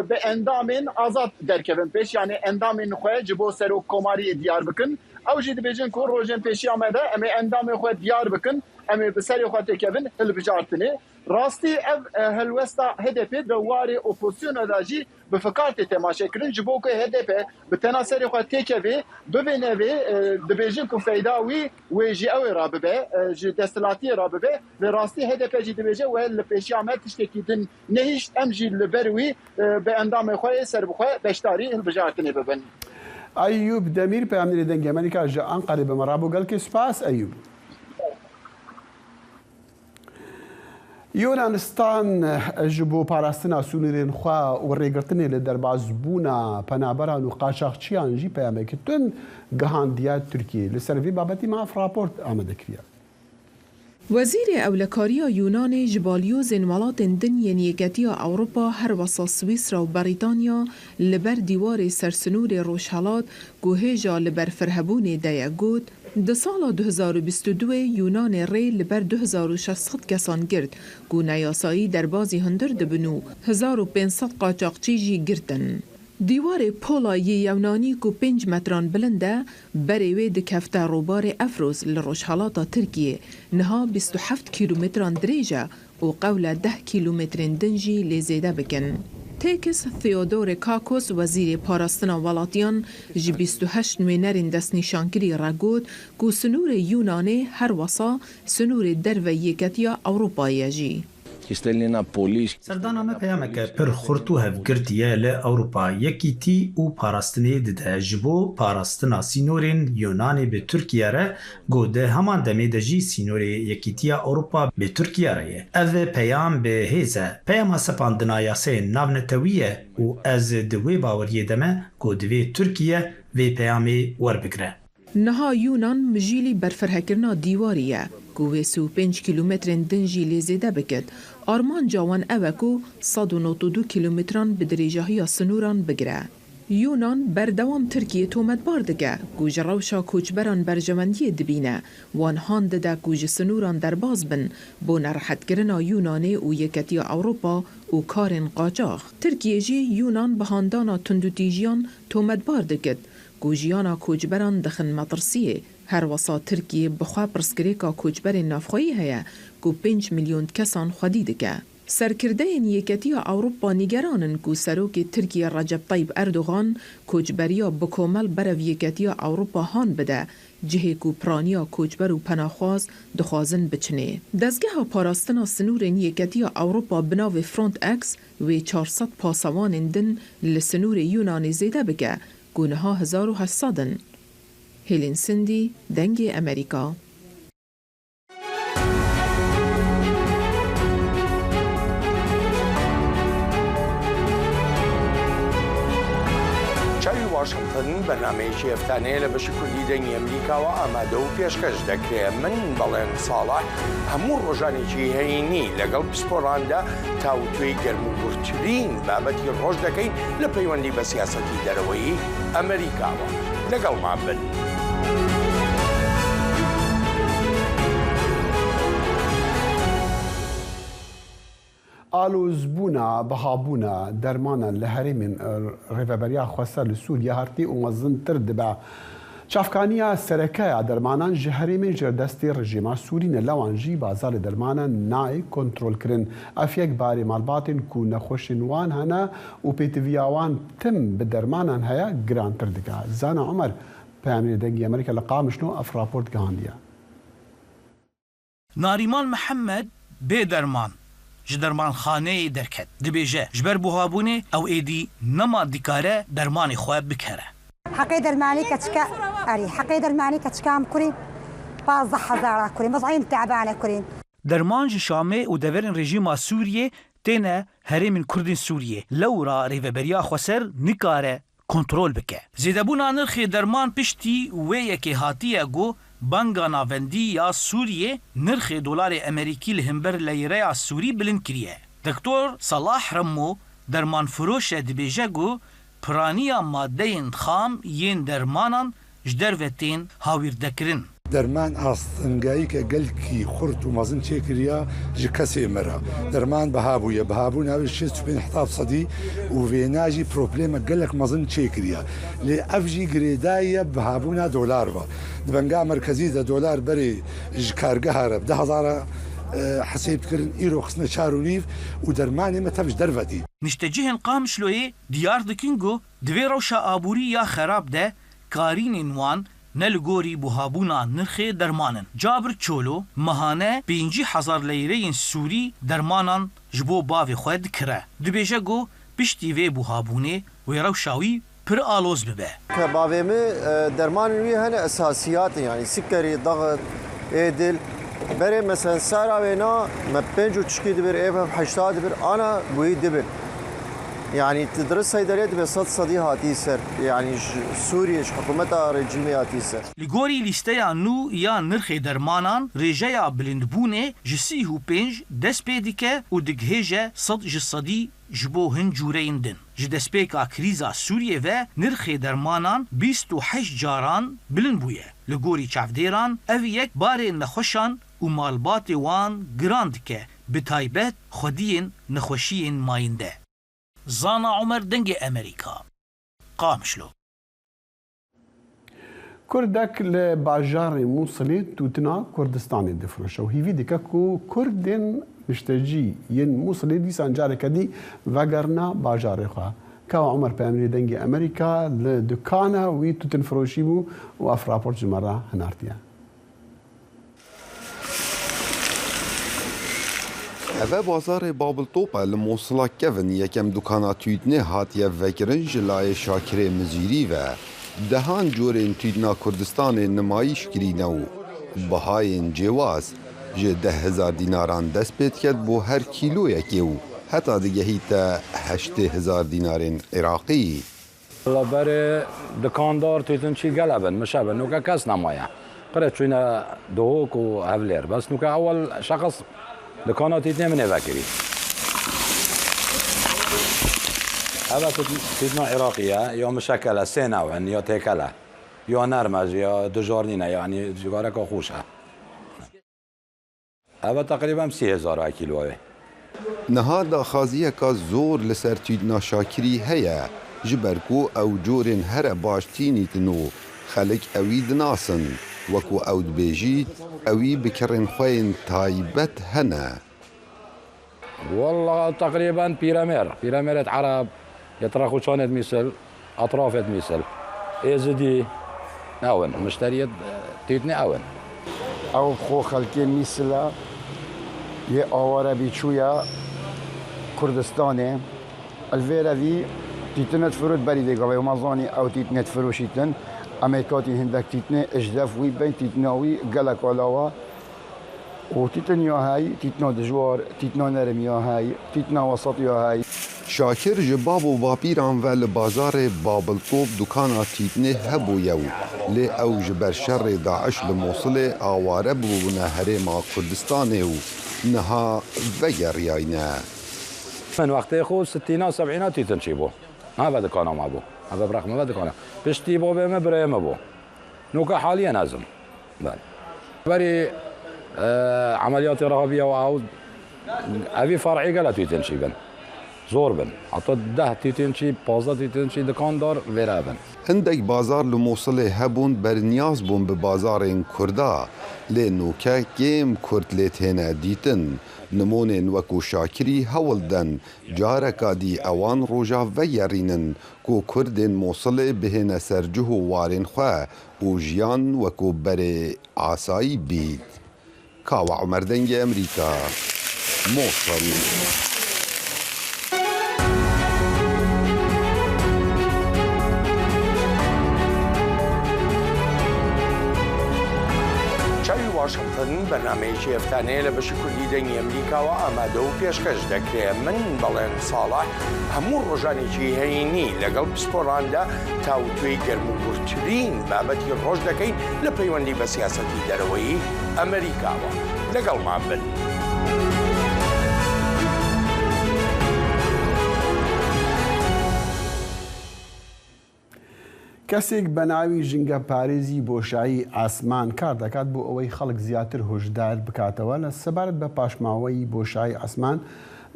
بە ئەندامên ئازاد دەرکەون پێش یانێ ئەندامên خۆ ji bo serok komariyê diyar bikin ew jî dibêjin ku rojên pêşiya me de em ê endamê xwe diyar bikin em ê bi serê xwe têkevin hilbijartinê rastî ev helwesta HDP de warê opozisyona da jî bi fikar tê temaşekirin ji bo ku HDP bi tena serê xwe têkevê bibêne vê dibêjin ku feyda wî wê jî ew ê rabibe ji desthilatiyê rabibe li rastî HDP jî dibêje wê li pêşiya me tiştekî din nehîşt em jî li ber wî bi endamê xwe ser bi xwe beşdarî hilbijartinê bibin. ایوب دمیر پیامنی دنگ امریکا جا انقره به مرابو گل که سپاس ایوب یونانستان جبو پاراستنا سونیرین خوا و ریگرتنی لدرباز بونا پنابران و قاچاقچیان جی پیامه که تون گهاندیات ترکیه لسروی بابتی معاف راپورت آمده کریا وزیر اولکاریا یونان جبالیوزن ولاتن دنیا یکتیا اوروپا هر وسا سوئیسرا و بریتانیا لبر دیوار سرسنور روشهالات گوهجا لبر فرهبون دیا گود ده سال 2022 یونان ری لبر 2600 کسان گرد گو نیاسایی در بازی هندر دبنو 1500 قاچاقچی جی گردن. دیوار پولای یونانی کو 5 متران بلنده بریوی د کفته روبار افروز لروشحالاتا ترکیه نها 27 کیلومتران دریجه و قول 10 کیلومترین دنجی لیزیده بکن. تیکس ثیودور کاکوس وزیر پاراستنا ولاتیان جی 28 نوینرین دست نشانگری را گود کو سنور یونانی هر وسا سنور درو یکتیا اوروپایی جی. سردانامه پیامک پر خورتو هفگرتیه لأوروپا یکی تی او پاراستنی دده جبو پاراستنا سینورین یونانی به ترکیه ره گوده همان دمی دجی سینوری یکی تیا اوروپا به ترکیه ره او پیام به هیزه پیام سپاندنا یاسه ناونتویه و از دوی باوریه دمه گودوی ترکیه و پیامی ور بگره نها یونان مجیلی برفرهکرنا دیواریه گوه 35 کیلومترین دنجی لیزیده بکد آرمان جوان اوکو 192 کیلومتران به دریجه های سنوران بگره. یونان بەردەوام ترکیە تۆمەتبار دەکە گوژە ڕەوشە کۆچبەران بەرژەمەندیە دبینە وان هاان دەدا گوژە سنووران دەرباز بن بۆ نەڕەحەتکردنا یونانێ و یەکەتیە ئەوروپا و کارên قاچاغ. ترکیەژی یونان بەهاندانا توندوتیژیان تۆمەتبار دەکرد گوژیانا کۆچبەران دەخن مەترسیە هەروەسا ترکیە بخوا پرسکرێکا کۆچبەرên نافخۆیی هەیە و 5 میلیۆن کەسان خودی دەکە. سەرکردەیەن یەکەتیە ئەوروپا نیگەرانن و سەرۆکی ترکیە ڕەجەب طەیب ئەردۆغان کۆچبەریە بکۆمەڵ بەرەو یەکەتیە ئەوروپا هاان بدە جهێک و پرانیا کۆچبەر و پەناخواز دخوازن بچنێ. دەستگەها پاراستنا سنوورên یەکەتیە ئەوروپا بناوێ فرۆنت ئەکس وێ 400 پاسەوانên din li سنوورê Yunanê zêde bike ku niha 1800 in. Hêlin Sindî, dengê Amerîka. واشنطن بەنامەیەکی هەفتانەیە لە بەشی کوردی دەنگی ئەمریکاوە ئامادە و پێشکەش دەکرێت. من بەڵێن ساڵح هەموو ڕۆژانێکی هەینی لەگەڵ پسپۆڕاندا تاوتوێی گەرموگورترین بابەتی ڕۆژ دەکەین لە پەیوەندی بە سیاسەتی دەرەوەی ئەمریکاوە. لەگەڵمان بن. ئالۆزبوونا بەهابوونا دەرمانە لە هەرێمین ڕێڤەبەریا خۆسەر لە سووریا هەرتی و مەزنتر دەبە. چافکانیە سەرەکەیە دەرمانان ji herêmên jêrdestê rejîma Sûrî lewan jî bazarê dermanan nayê kontrolkirin. Ev yek barê malbatên ku nexweşên wan hene û pêtiviya wan tim bi dermanan heye girantir dike. Zana Umer Peyamînê dengê Amerîka li Qamişlo ev raport gihandiye. Nariman Mihemed bê derman ji dermanxaneyê derket. Dibêje ji ber buhabûnê ew êdî nema dikare dermanê xwe bikere. حقي درماني كتشكا أري حقي درماني كتشكام كورين 15,000 كورين مزعين تعبانة كورين. درمان ji Şamê û deverên rejîma Sûriyê têne herêmên Kurdên Sûriyê lewra rêveberiya Xweser nikare kontrol bike. Zêdebûna nirxê derman piştî wê yekê hatiye got Banka Navendî ya Sûriyê nirxê dolarê Amerîkî li hember leyreya Sûrî bilind kiriye. Doktor Salah Remmo dermanfiroş e dibêje got piraniya maddeyên xam yên dermanan ji derve tên hawîrdekirin. Derman astengayîke gelkî xurt û mezin çêkiriya ji kesê me re. Derman bihabûye. Bihabûn ew 65% û vêna jî problême gelek mezin çêkiriya. Lê ev jî girêdayiye bihabûna dolar ve. Di Benga Merkezî de dolar berê ji kargeha re 10,000 حساب كرن إيرو خصنا شارونيف ودرماني ما تبش درفتي. نشتجهن قامشلوي ديار دكينجو دوي روشا آبوري يا خراب ده كارين انوان نلگوری بوهابونا نرخ درمانن. جابر چولو مهانه 5,000 لیرین سوری درمانان جبو باوی خود کره. دبیجه گو پشتی وی بوهابونه و روشاوی پر آلوز ببه. که باویمه درمانوی هنه اساسیات یعنی سکری ضغط ایدل برای مثلا سارا وینا ما 5 تشكي دبر ايه 80 دبر انا بوي دبر يعني تدرس صيدليه بصد صدي هاتيسر يعني سوريا حكومتها رجيمي هاتيسر لغوري ليستيا نو يا نرخ درمانان رجايا بلندبونه جسي هو 5 دسبيديكه و دغهجه صد جصدي جبو هنجورين دن جدسبيكا كريزا سوريا و نرخ درمانان 28 جاران بلندبويه لغوري چافديران او يك بارين نخوشان و مالبات وان گراند که به تایبت خودین نخوشین ماینده. زانا عمر دنگ امریکا قامشلو كردك لباجار موصلي توتنا كردستان دفرش و هيفي ديكاكو كردن مشتجي ين موصلي دي سانجارك دي وغرنا باجار خا كاو عمر بامري دنگ امريكا لدكانا وي توتن فروشيبو وافرابورت جمره هنارتيا. Ev bazarê Babiltopa li Mosula kevin yekem dukana tûdnê hatiye vekirin ji layê Şakirê Mizîrî ve dehan corên tûdna Kurdistanê nimayîş kirîne û bihayên cêwaz ji 10,000 dînaran dest pê dike bo her kîloyekê û heta digehîte 80,000 dînarên Iraqî. Berê dikandar tûtin çî gelebin mişe bin nuka kes nemaye. Qire çûne dohok û hevlêr bes nuka ewel şexs دکانات ایت نمی نوکری. أبا تدنا عراقية يا مشكلة سنة وعن يا تكلة يا نرمج يا دجارنينا يعني جارك خوشة أبا تقريبا 3000 كيلو. نهادا خازیەکە زۆر لەسەر تیدنا شاکری هەیە ji ber ku ew corên here baş tînîtin û xelek ewî dinasin wekû ew dibêjît ewî bi kirên xwe yên taybet hene. والله تقريبا بيراميرات عرب يطرحوا شانت مثل أطرافت مثل إزدي أون مشتريات تيتني أون أو خو خلكي مثل يه آواره بیچویا کردستانه الویروی تیتنت فرود بری دیگه و مازانی او تیتنت فروشیتن امریکاتی هندک تیتنه اجدف وی بین تیتناوی گلک علاوه و تیتن یا های تیتنا دجوار تیتنا نرم یا های تیتنا وسط یا های شاکر جباب و باپیران و لبازار بابلتوب دکانا تیتنه هبویو لی او جبر شر داعش لموصل آواره ببونه هرما کردستانه و نها وگریاینه من وقتی خود 60 و 70 تیتن چی بو ما بعد کانا ما بو هذا برق ما بعد کانا پشتی بو به مبره ما بو نوکا حالیا نازم بله بری عملیات رهابیه و عود اوی فرعی قال تیتن چی بن زور بن حتی 10 تیتن چی 15 تیتن چی دکاندار ویرا بن هندک بازار لموصل هبون برنیاز بون به بازار کردا لنوکه گیم کرد لیتهنه دیتن نمونین وکو شاکری هولدن جارکا دی اوان روژا ویرینن کو کردین موصل بهنه سرجه وارین خواه و جیان وکو بره آسایی بید. کاو عمر دنگ امریکا موصل. واشنطن بەنامەیەکی هەفتانەیە لە بەشی کوردی دەنگی ئەمریکاوە ئامادە و پێشکەش دەکرێت. من بەڵێن ساڵح هەموو ڕۆژانێکی هەینی لەگەڵ پسپۆڕاندا تاوتوێی گەرموگورترین بابەتی ڕۆژ دەکەین لە پەیوەندی بە سیاسەتی دەرەوەی ئەمریکاوە. لەگەڵمان بن. کەسێک بە ناوی ژینگە پارێزی بۆشایی ئاسمان کار دەکات بۆ ئەوەی خەڵک زیاتر هۆشدار بکاتەوە لە سەبارەت بە پاشماوەی بۆشایی ئاسمان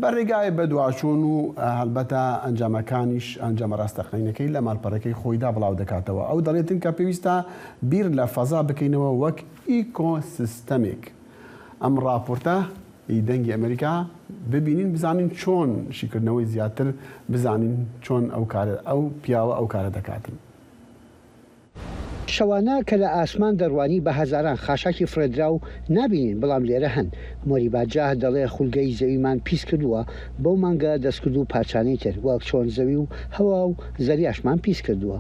بە ڕێگای بەدواچوون و هەلبەتە ئەنجامەکانیش ئەنجامە ڕاستەقینەکەی لە ماڵپەڕەکەی خۆیدا بڵاو دەکاتەوە. ئەو دەڵێتن کە پێویستە بیر لە فەزا بکەینەوە وەک ئیکۆسیستەمێک. ئەم ڕاپۆرتە دەنگی ئەمریکا ببینین بزانین چۆن شیکردنەوەی زیاتر بزانین چۆن ئەو پیاوە ئەو کارە دەکاتن. شەوانە کە لە ئاسمان دەڕوانی بە هەزاران خاشاکی فرێدرا و نابینین بەڵام لێرە هەن. مۆری باجاه دەڵێ خولگەی زەویمان پیس کردووە بەو مانگە دەستکرد و پارچانەی تر وەک چۆن زەوی و هەوا و زەریاشمان پیس کردووە.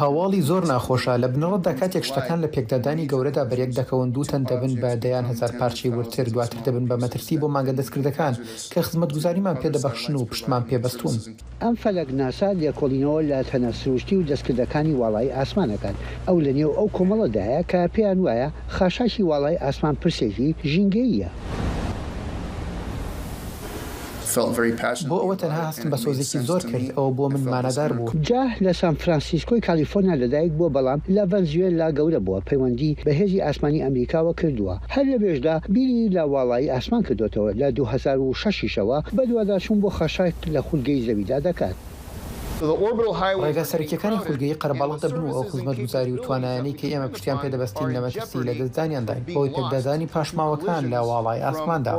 هەواڵی زۆر ناخۆشە لە بنەڕەتدا کاتێک شتەکان لە پێکدادانی گەورەدا بەرێک دەکەون دووتەن دەبن بە دەیان هەزار پارچەی ورتر دواتر دەبن بە مەترسی بۆ مانگە دەستکردەکان کە خزمەتگوزاریمان پێدەبەخشن و پشتمان پێبەستون. ئەم فەلەک ناسا لێکۆڵینەوە لە تەنە سروشتی و دەستکردەکانی واڵای ئاسمانەکان ئەو لە نێو ئەو کۆمەڵەدایە کە پێیان وایە خاشاکی واڵای ئاسمان پرسێکی ژینگەییە. بۆ ئەوە تەنها هەستم بە سۆزێکی زۆر کرد ئەوە بۆ من مانەدار بوو. جاه لە سان فرانسیسکۆی کالیفۆرنیا لەدایک بووە بەڵام لە ڤەنزوێلا گەورە بووە پەیوەندی بە هێزی ئاسمانی ئەمریکاوە کردووە. هەر لە بێژدا بیری لە واڵایی ئاسمان کردوێتەوە لە 2006ەوە بە دوواداچوون بۆ خەشاک لە خولگەی زەویدا دەکات. ڕێگا سەرکیەکانی خولگەیی قەرەباڵغ دەبن و ئەو خزمەتگوزاری و توانایانەی کە ئێمە پشتیان پێدەبەستین لە مەترسی لە دەستدانیانداین بۆی پێکدادانی پاشماوەکان لە واڵای ئاسماندا.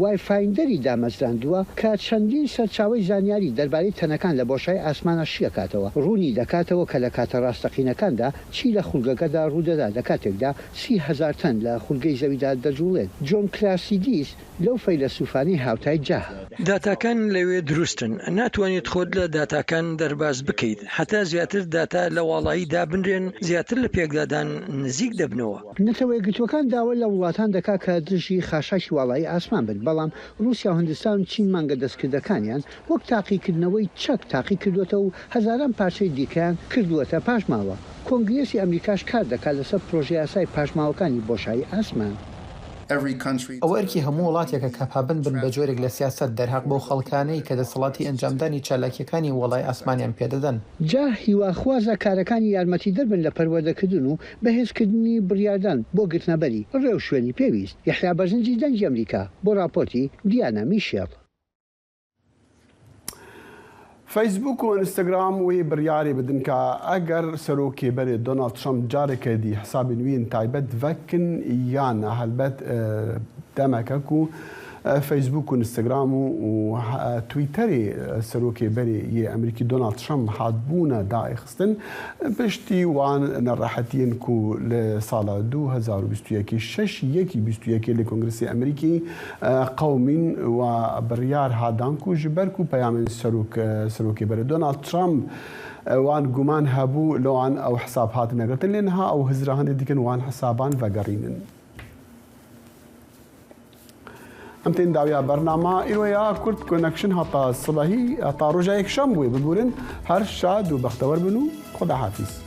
وای فایندەری دامەزراندووە کە چەندین سەرچاوی زانیاری دەربارەی تەنەکان لە بۆشای ئاسمانە شیەکاتەوە ڕوونی دەکاتەوە کە لە کاتە ڕاستەقینەکاندا چی لە خولگەکەدا ڕوودەدا لە کاتێکدا 30,000 تەن لە خولگەی زەویدا دەجوڵێت. جۆن کلاسیدیس لەو فەیلسوفانەی هاوتای جاه داتاکان لەوێ دروستن ناتوانێت خۆت لە داتاکان دەرباز بکەیت حتا زیاتر داتا لە واڵاییدا بنرێن زیاتر لە پێکدادان نزیک دەبنەوە. نەتەوەی گرتوەکان داوە لە وڵاتان دەکا کە دژی خاشاکی واڵایی ئاسمان بن بەڵام رووسیا و هەندستان و چین مانگە دەستکردەکانیان وەک تاقیکردنەوەی چەک تاقی کردوێتە و هەزاران پارچەی دیکەیان کردووەتە پاشماوە. کۆنگرێسی ئەمریکاش کار دەکات لەسەر پرۆژە یاسای پاشماوەکانی بۆشایی ئاسمان. ئەو ئەرکی هەموو وڵاتێکە کە پابند بن بە جۆرێک لە سیاست دەرهاق بۆ خەڵکانەی کە دەسەڵاتی ئەنجامدانی چالاکیەکانی وڵای ئاسمانیان پێدەدەن. جا هیواخوازە کارەکانی یارمەتی دەربن لە پەروەردەکردن و بەهێزکردنی بڕیاردان بۆ گرتنەبەری ڕێو شوێنی پێویست. یحیا بەرزنجی دەنگی ئەمریکا بۆ راپۆرتی دیانە میشێڵ. فیسبوک و ئینستاگرام وی بڕیاری بدن کە ئەگەر سەرۆکێبەرێ دۆناڵد ترامپ جارێکێدی حسابی نوێن تایبەت ڤەکن یان هەلبەت دەمەکەک و فیسبوک و ئینستاگرام و تویتەری سەرۆکێبەرێ یە ئەمریکی دۆناڵد ترامپ هاتبوونە دائخستن پشتی وان نەڕەحەتیین و لە ساڵە 2021 لە کۆنگرسی ئەمریکی قەومین و بڕیار هادان و ji ber ku peyamên serokêberê Donald Trump wan guman hebû li wan ew hesab hatine girtin lê niha ew hizrahanê dikin wan hesaban vegerînin. Em tên dawiya bernama îroya Kurd Connection heta sibehî heta roja yekşem bûye bibûrin her şad û bextewer bin û Xuda hafiz.